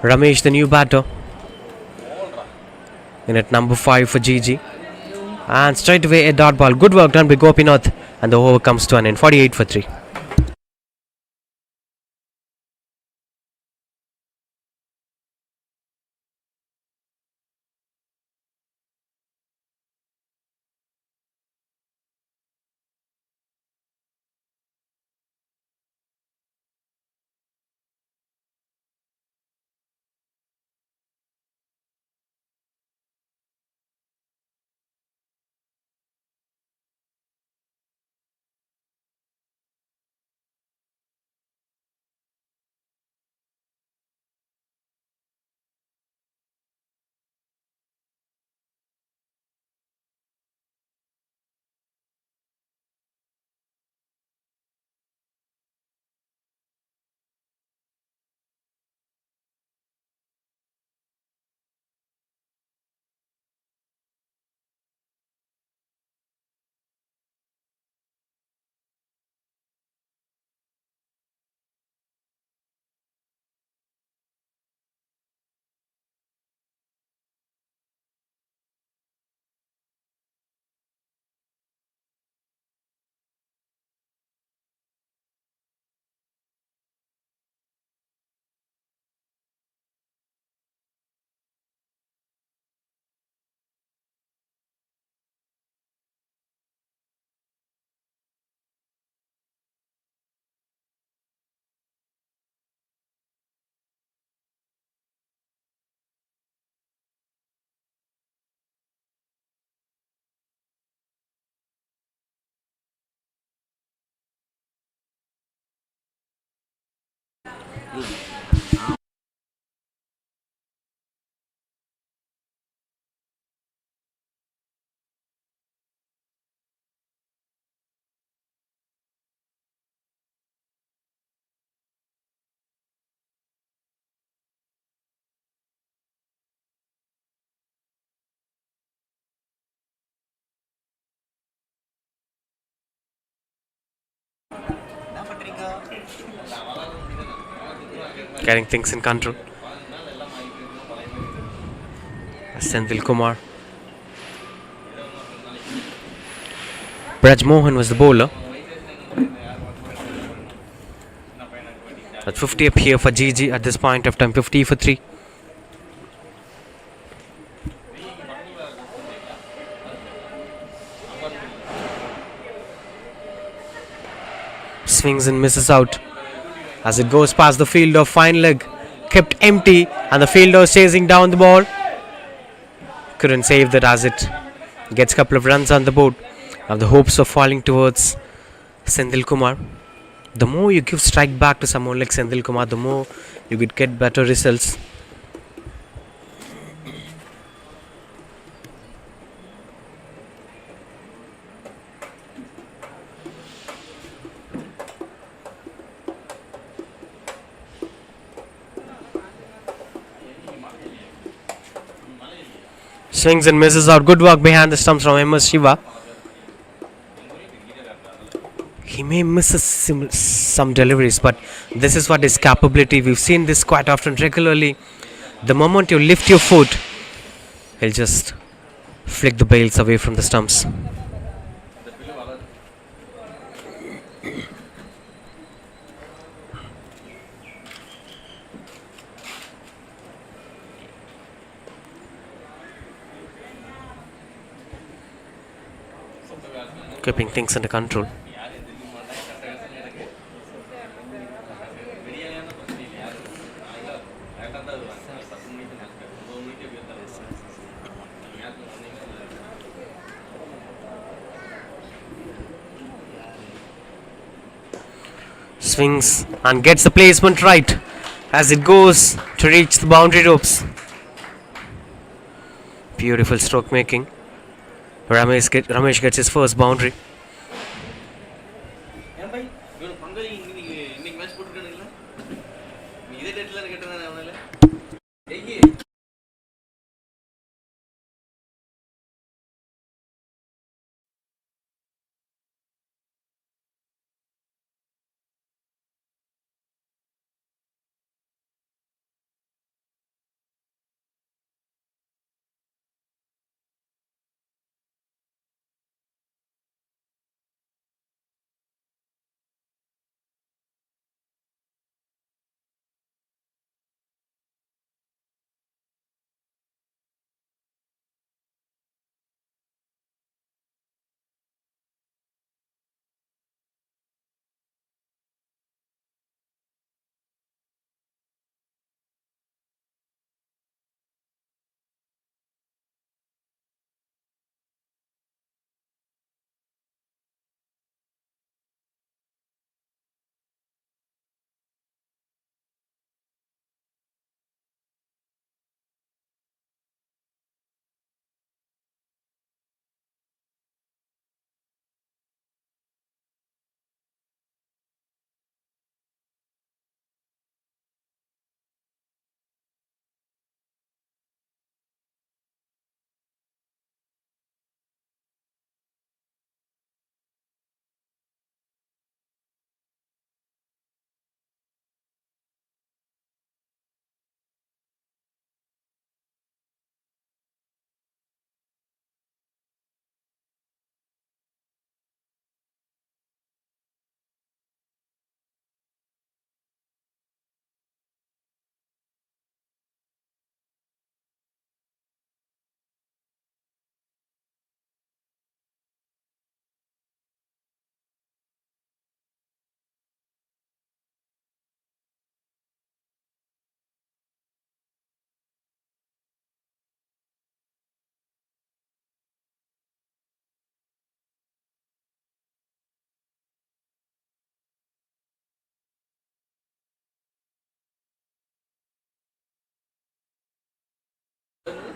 Ramesh, the new batter, in at number 5 for GG. And straight away a dot ball. Good work done by Gopinath, and the over comes to an end. 48 for 3. Getting things in control. Senthil Kumar. Braj Mohan was the bowler. At 50 up here for GG at this point of time, 50 for 3. Swings and misses out as it goes past the fielder. Fine leg kept empty, and the fielder was chasing down the ball. Couldn't save that as it gets a couple of runs on the board. Now the hopes of falling towards Senthil Kumar. The more you give strike back to someone like Senthil Kumar, the more you could get better results. Swings and misses out. Good work behind the stumps from MS Shiva. He may miss some deliveries, but this is what his capability. We've seen this quite often, regularly. The moment you lift your foot, he'll just flick the bails away from the stumps. Keeping things under control. Swings and gets the placement right as it goes to reach the boundary ropes. Beautiful stroke making. Ramesh gets his first boundary.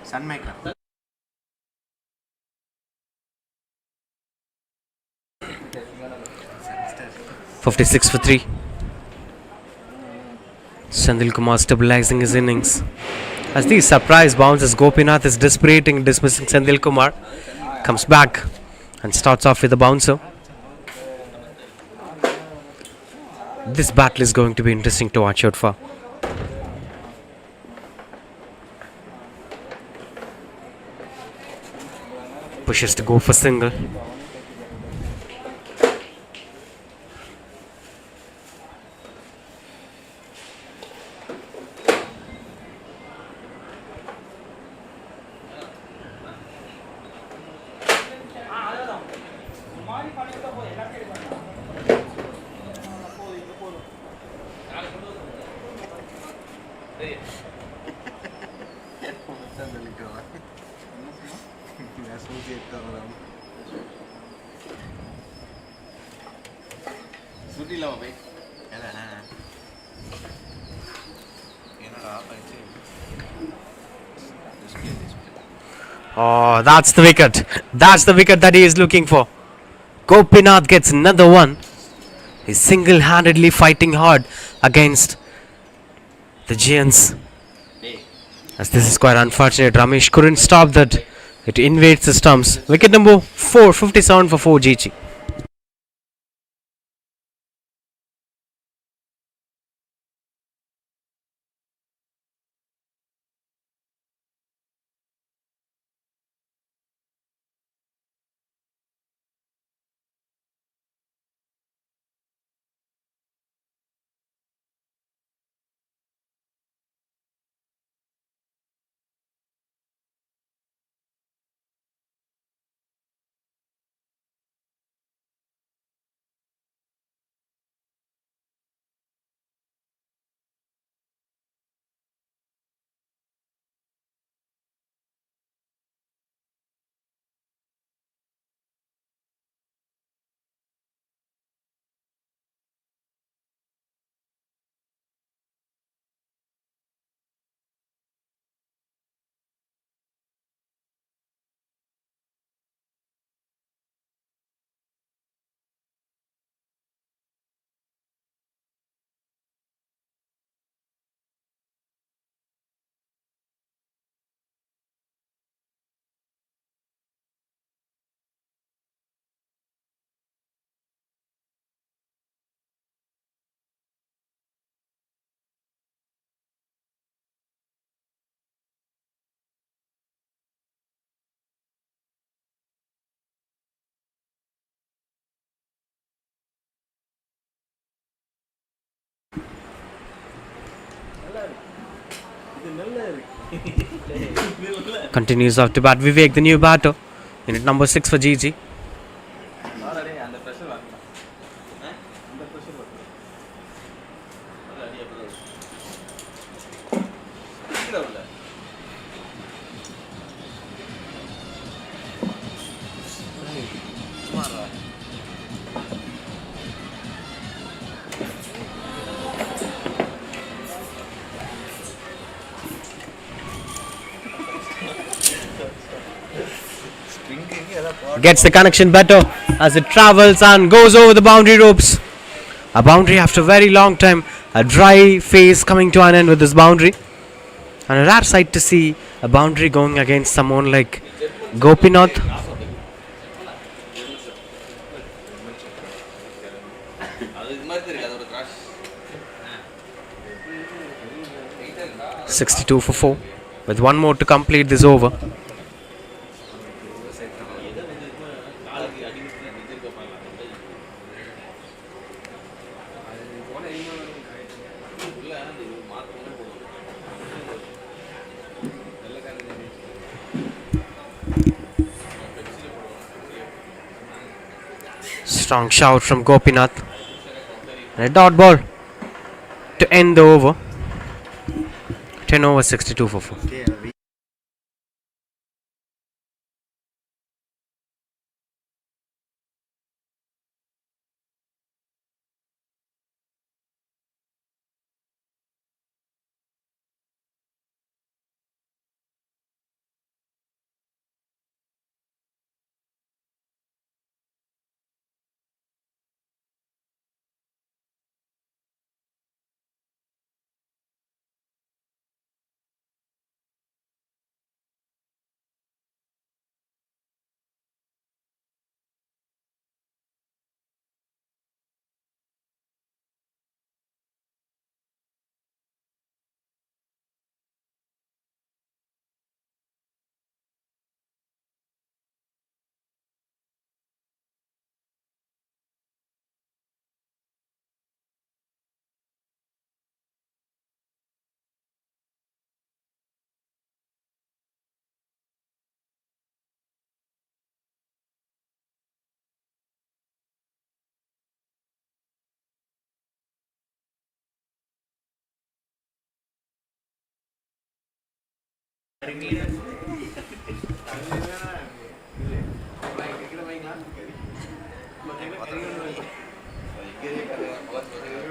Sunmaker. 56 for 3. Sandil Kumar stabilizing his innings. As these surprise bounces, Gopinath is dispiriting, dismissing Sandil Kumar. Comes back and starts off with a bouncer. This battle is going to be interesting to watch out for. Pushes to go for single. சுட்டிலாமா போய் என்னடா பைச்சு Oh, that's the wicket. That's the wicket that he is looking for. Gopinath gets another one. He's single-handedly fighting hard against the Giants. As this is quite unfortunate. Ramesh couldn't stop that. It invades the stumps. Wicket number 4, 57 for 4 GG. Continues off to bat Vivek, the new batter. In at number 6 for GG. அந்த pressure வரணும் அந்த pressure வரணும் அடி அப்பதான் கீழே உள்ள சுமாரா Gets the connection better as it travels and goes over the boundary ropes. A boundary after a very long time. A dry phase coming to an end with this boundary. And a rare sight to see a boundary going against someone like Gopinath. அது இது மாதிரி தெரியும் அதோட crash 62 for 4. With one more to complete this over. Strong shout from Gopinath. And a dot ball to end the over. 10 over 62 for 4.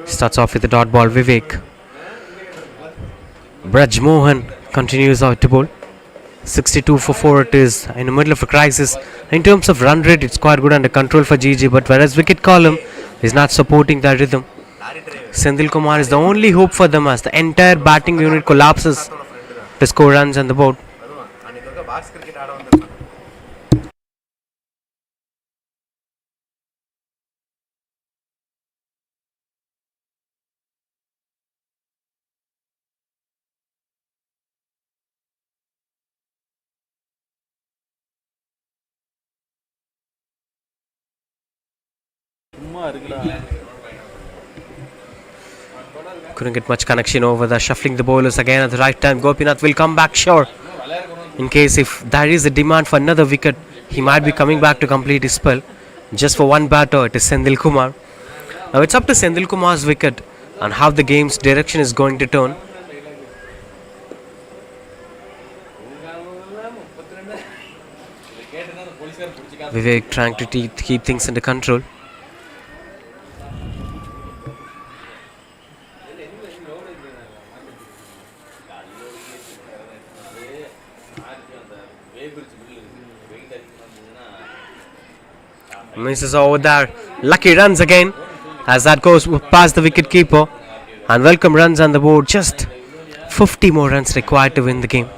Starts off with the dot ball. Vivek. Braj Mohan continues out to bowl. 62 for 4 it is in the middle of a crisis. In terms of run rate, it's quite good under control for GG, but whereas wicket column is not supporting that rhythm. Sendil Kumar is the only hope for them as the entire batting unit collapses to score runs on the board. Couldn't get much connection over the shuffling the bowlers again at the right time. Gopinath will come back sure. In case if there is a demand for another wicket, he might be coming back to complete his spell. Just for one batter, it is Sendil Kumar. Now it's up to Sendil Kumar's wicket and how the game's direction is going to turn. Vivek trying to keep things under control. Misses over there. Lucky runs again as that goes past the wicket keeper. And welcome runs on the board. Just 50 more runs required to win the game.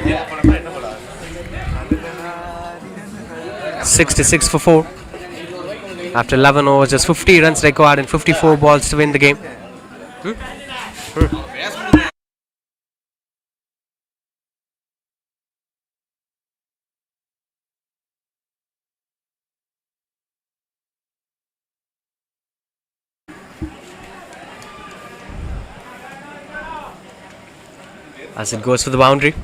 Yeah. 66 for 4. After 11 overs, just 50 runs required and 54 balls to win the game. As it goes for the boundary.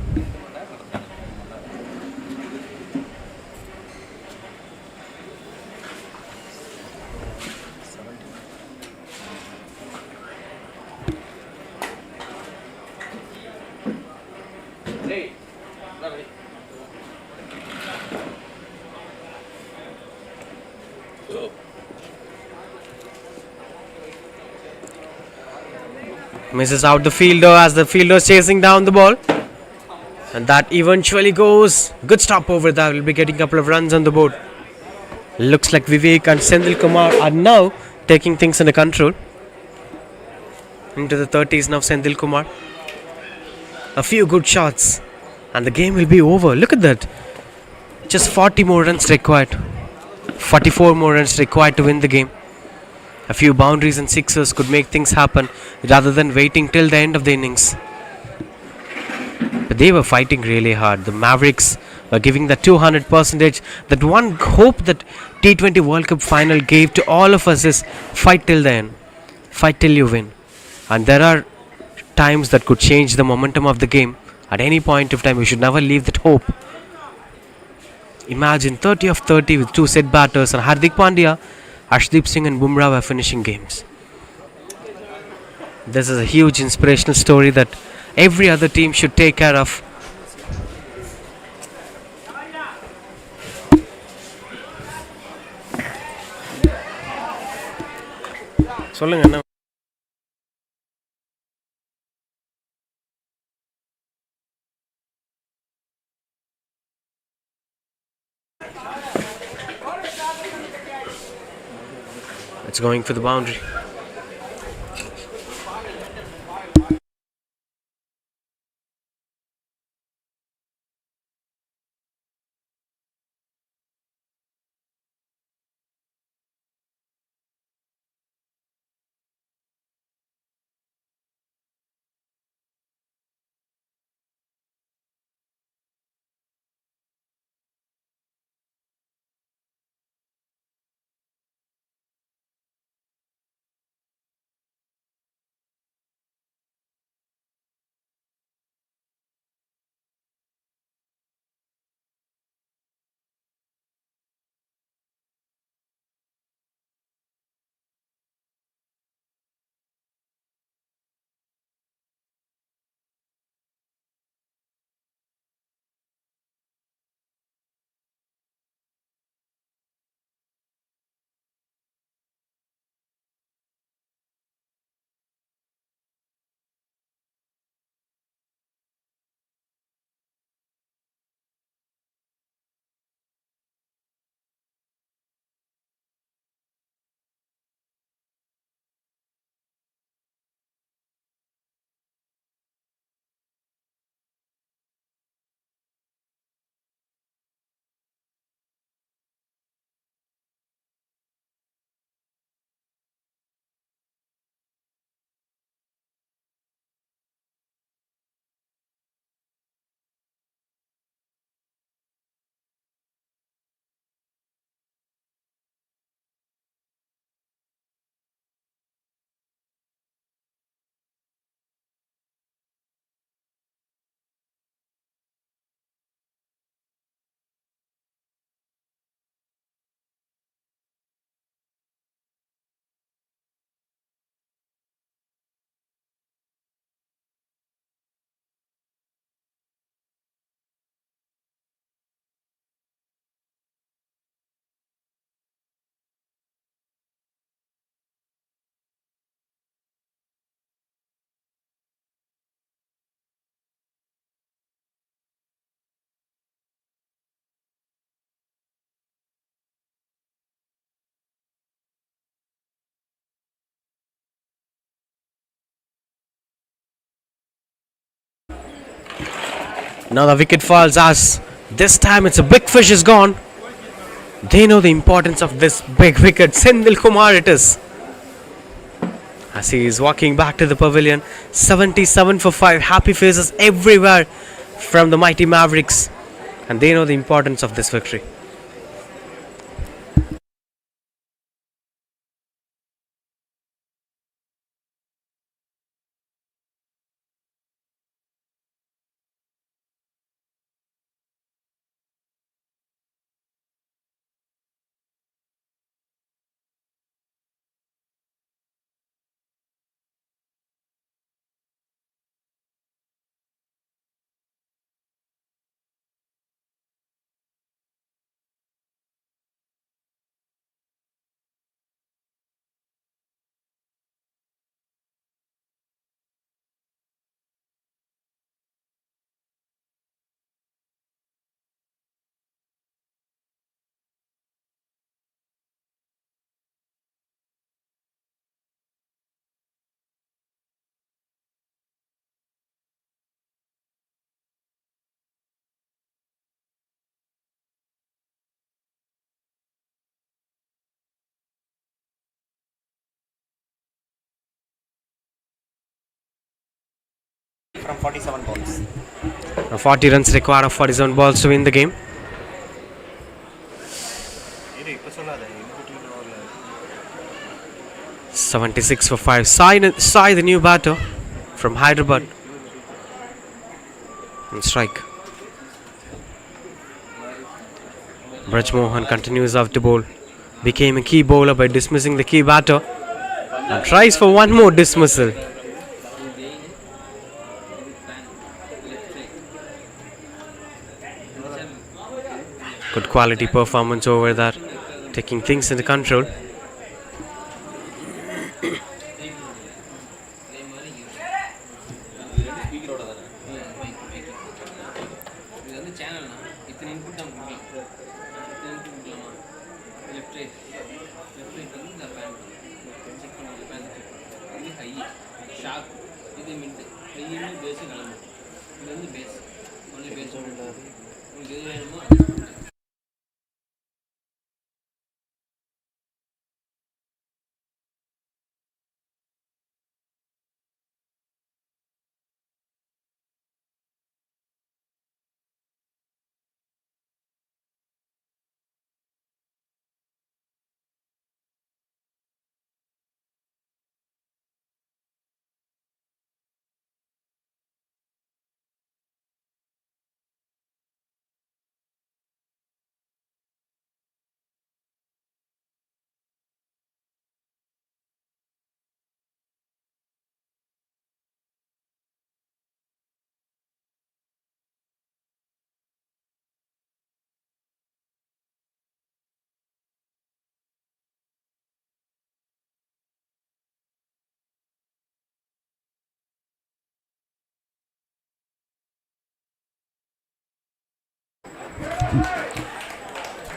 Misses out the fielder as the fielder is chasing down the ball. And that eventually goes. Good stop over there. We'll be getting a couple of runs on the board. Looks like Vivek and Sendil Kumar are now taking things under control. Into the 30s now, Sendil Kumar. A few good shots. And the game will be over. Look at that. Just 40 more runs required. 44 more runs required to win the game. A few boundaries and sixers could make things happen rather than waiting till the end of the innings. But they were fighting really hard. The Mavericks were giving the 200%. That one hope that T20 World Cup final gave to all of us is fight till the end. Fight till you win. And there are times that could change the momentum of the game. At any point of time, we should never leave that hope. Imagine 30 of 30 with two set batters, and Hardik Pandya, Arshdeep Singh and Bumrah were finishing games. This is a huge inspirational story that every other team should take care of. சொல்லுங்க என்ன It's going for the boundary. Now the wicket falls as this time it's a big fish is gone. They know the importance of this big wicket. Sendil Kumar it is. As he is walking back to the pavilion, 77 for 5. Happy faces everywhere from the mighty Mavericks. And they know the importance of this victory. from 47 balls. 40 runs required of 47 balls to win the game. இது இப்போ சொல்லாத in between over 76 for 5. Sai, the new batter from Hyderabad. And strike. Braj Mohan continues off the bowl. Became a key bowler by dismissing the key batter. And tries for one more dismissal. Good quality performance over there. Taking things into control.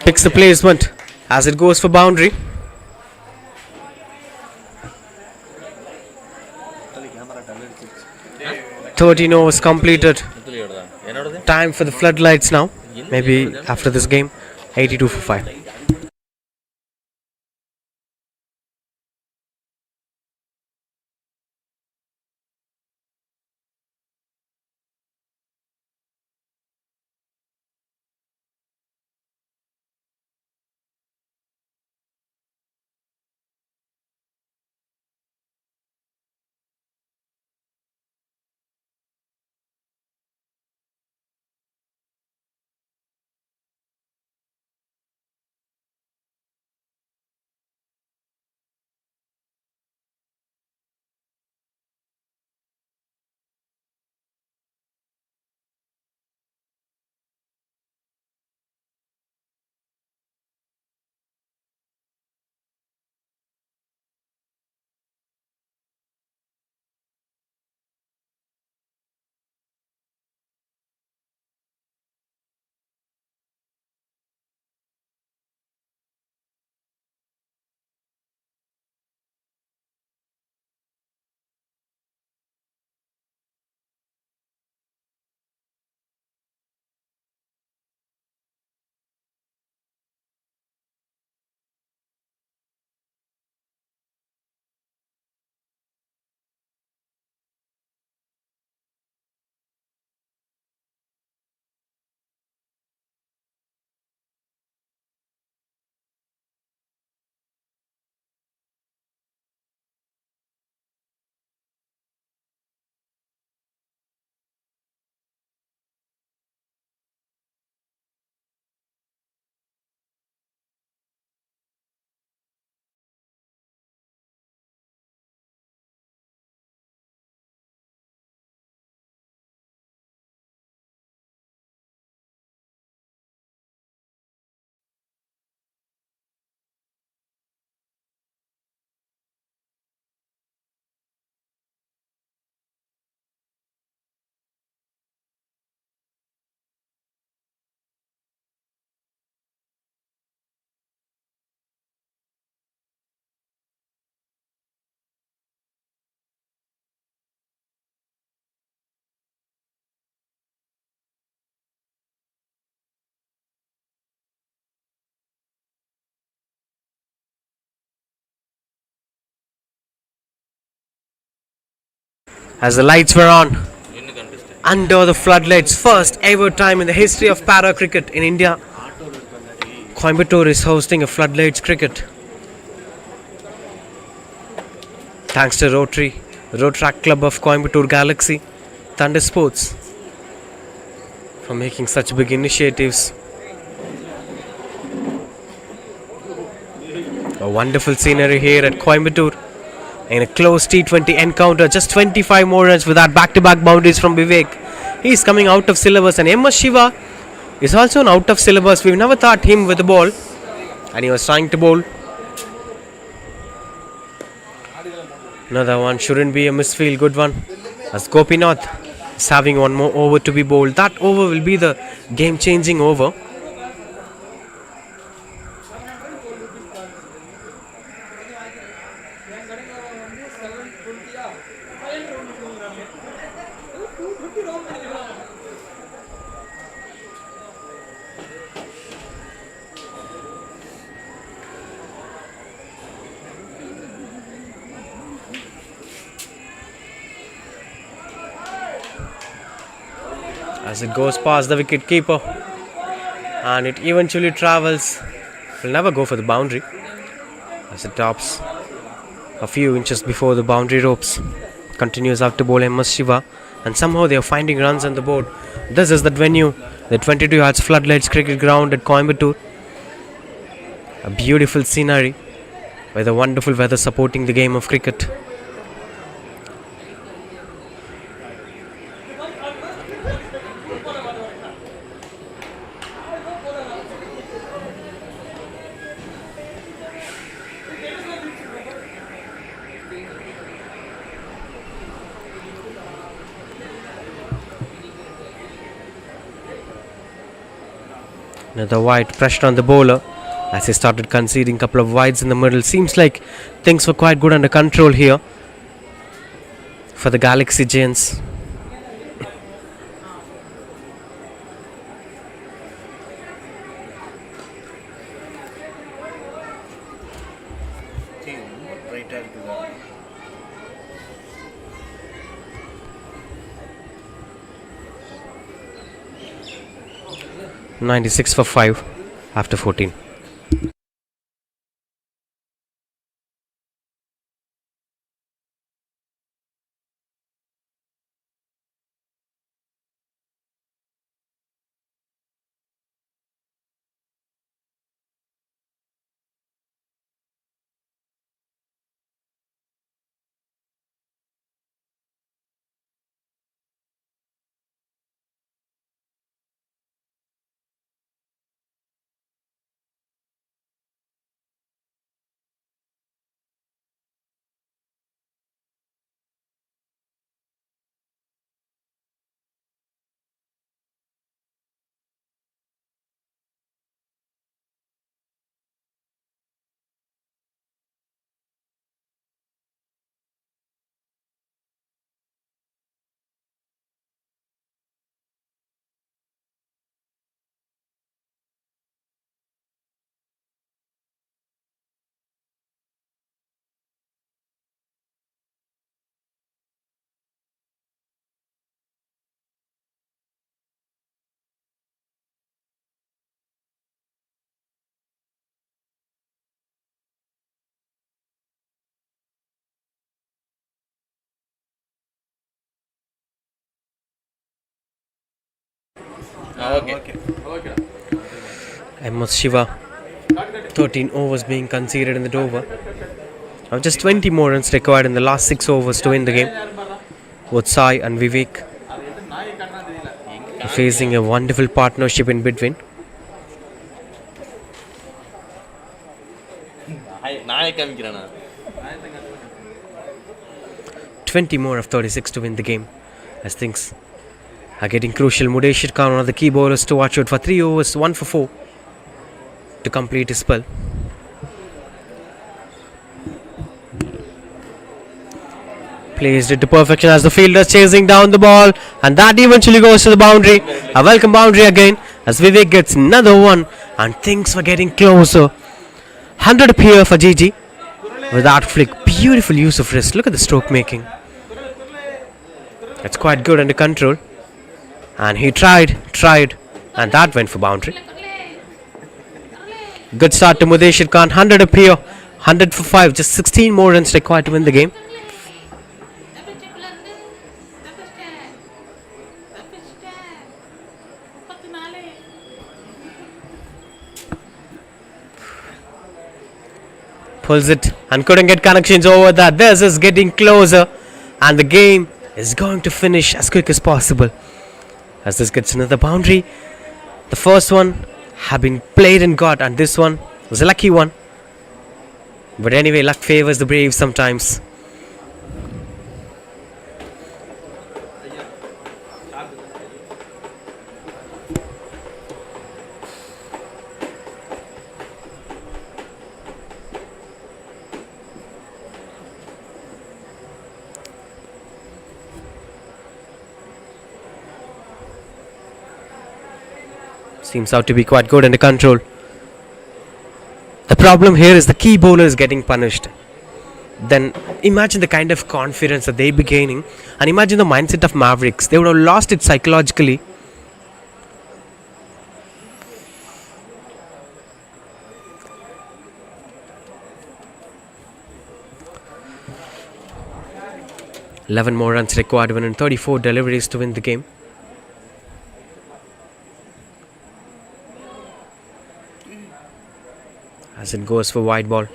Picks the placement as it goes for boundary. camera dull அடிச்சிருச்சு. 13 overs completed. Time for the floodlights now. Maybe after this game. 82 for 5. As the lights were on, under the floodlights. First ever time in the history of para cricket in India. Coimbatore is hosting a floodlights cricket. Thanks to Rotaract Club of Coimbatore Gaalaxy, Thunder Sports for making such big initiatives. A wonderful scenery here at Coimbatore in a close T20 encounter. Just 25 more runs with that back-to-back boundaries from Vivek. He's coming out of syllabus, and MS Shiva is also an out of syllabus. We've never thought him with the ball, and he was trying to bowl. Another one shouldn't be a misfield, good one. As Gopinath is having one more over to be bowled. That over will be the game-changing over. As it goes past the wicket keeper, and it eventually travels, will never go for the boundary as it tops a few inches before the boundary ropes. Continues out to bowl MS Shiva, and somehow they are finding runs on the board. This is that venue, the 22 yards floodlights cricket ground at Coimbatore. A beautiful scenery with a wonderful weather supporting the game of cricket. Another wide pressure on the bowler as he started conceding a couple of wides in the middle. Seems like things were quite good under control here for the Galaxy Giants. Right hand to the 96 for 5 after 14. Okay. MS Shiva, 13 overs being conceded in the over. Now just 20 more runs required in the last 6 overs to win the game. Both Sai and Vivek facing a wonderful partnership in between. நானே காமிக்கிறேண்ணா 20 more of 36 to win the game as things are getting crucial. Mudeshir Khan, one of the key bowlers to watch out for 3 overs, 1 for 4 to complete his spell. Placed it to perfection as the fielder chasing down the ball, and that eventually goes to the boundary. A welcome boundary again as Vivek gets another one, and things were getting closer. 100 up here for GG with that flick. Beautiful use of wrist. Look at the stroke making. That's quite good under control. And he tried, and that went for boundary. Good start to Mudeshir Khan. 100 appear, 100 for 5. Just 16 more runs required to win the game. Pulls it and couldn't get connections over that. This is getting closer, and the game is going to finish as quick as possible. As this gets another boundary. The first one had been played and got, and this one was a lucky one. But anyway, luck favors the brave sometimes. Seems out to be quite good under control. The problem here is the key bowler is getting punished. Then imagine the kind of confidence that they'd be gaining, and imagine the mindset of Mavericks. They would have lost it psychologically. "11 more runs required, 134 deliveries to win the game." As it goes for wide ball.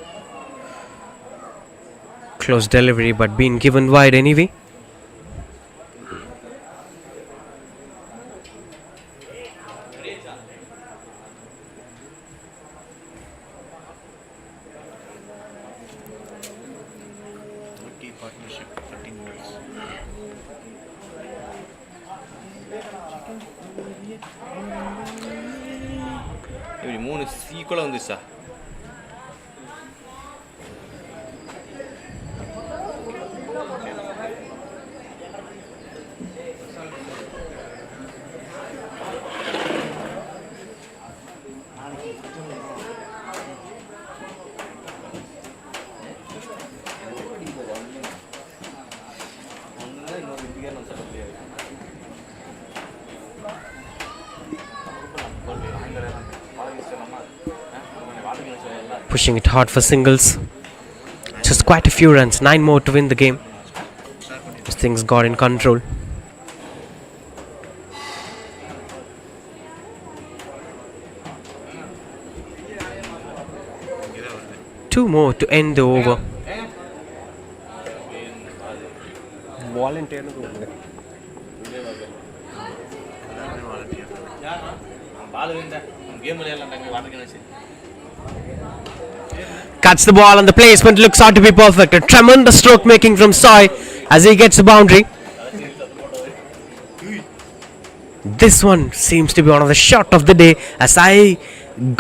Close delivery, but being given wide anyway. Key partnership, 13 balls. இப்படி 3 ஈக்குவலாக வந்துச்சா? Pushing it hard for singles. Just quite a few runs. 9 more to win the game. As things got in control. Two more to end the over. Cuts the ball and the placement looks out to be perfect. A tremendous stroke making from Soy as he gets the boundary. This one seems to be one of the shot of the day, as I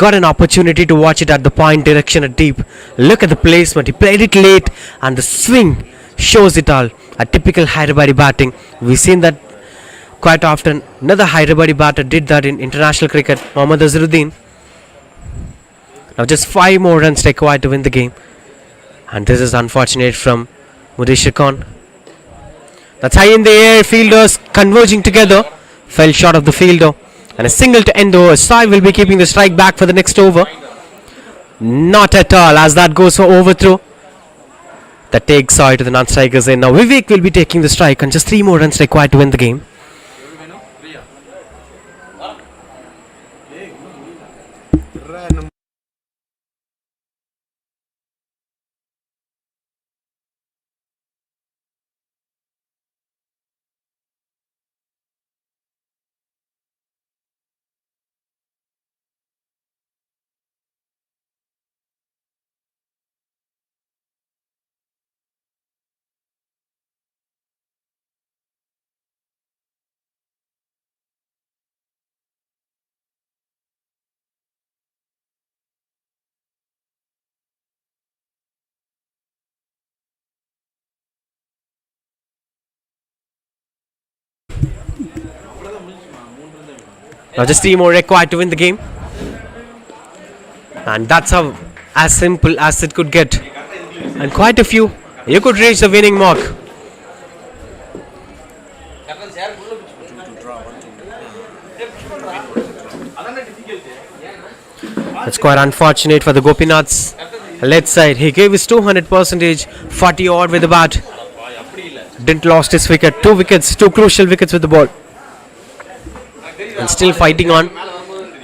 got an opportunity to watch it at the point direction at deep. Look at the placement. He played it late and the swing shows it all. A typical Hyderabadi batting. We've seen that quite often. Another Hyderabadi batter did that in international cricket, Mohammad Azharuddin. Now just 5 more runs required to win the game. And this is unfortunate from Mudeshir Khan. That's high in the air. Fielders converging together. Fell short of the fielder. And a single to end the over. Sai will be keeping the strike back for the next over. Not at all, as that goes for overthrow. That takes Sai to the non-strikers in. Now Vivek will be taking the strike, and just 3 more runs required to win the game. Now just 3 more required to win the game. And that's how as simple as it could get. And quite a few. You could reach the winning mark. That's quite unfortunate for the Gopinaths. Left side, he gave his 200%, 40 odd with the bat. Didn't lost his wicket. 2 wickets, 2 crucial wickets with the ball. And still fighting on.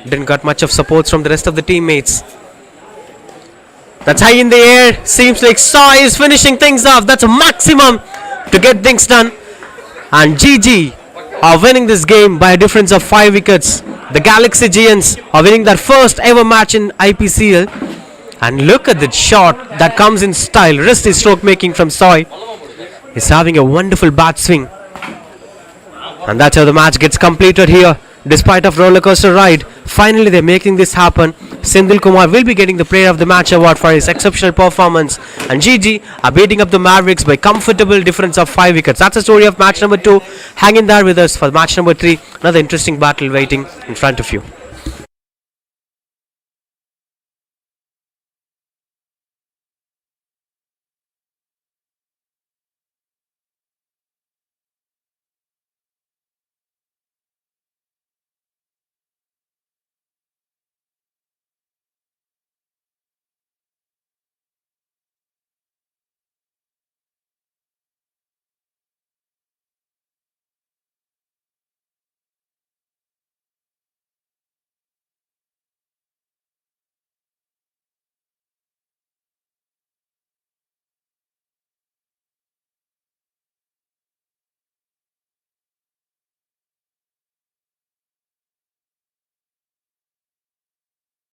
Didn't got much of support from the rest of the teammates. That's high in the air. Seems like Soy is finishing things off. That's a maximum to get things done. And GG are winning this game by a difference of 5 wickets. The Galaxy Giants are winning their first ever match in IPCL. And look at that shot that comes in style. Wrist stroke making from Soy. He's having a wonderful bat swing. And that's how the match gets completed here. Despite of roller coaster ride, finally they're making this happen. Sendil Kumar will be getting the Player of the Match award for his exceptional performance. And GG are beating up the Mavericks by comfortable difference of 5 wickets. That's the story of match number 2. Hang in there with us for match number 3. Another interesting battle waiting in front of you.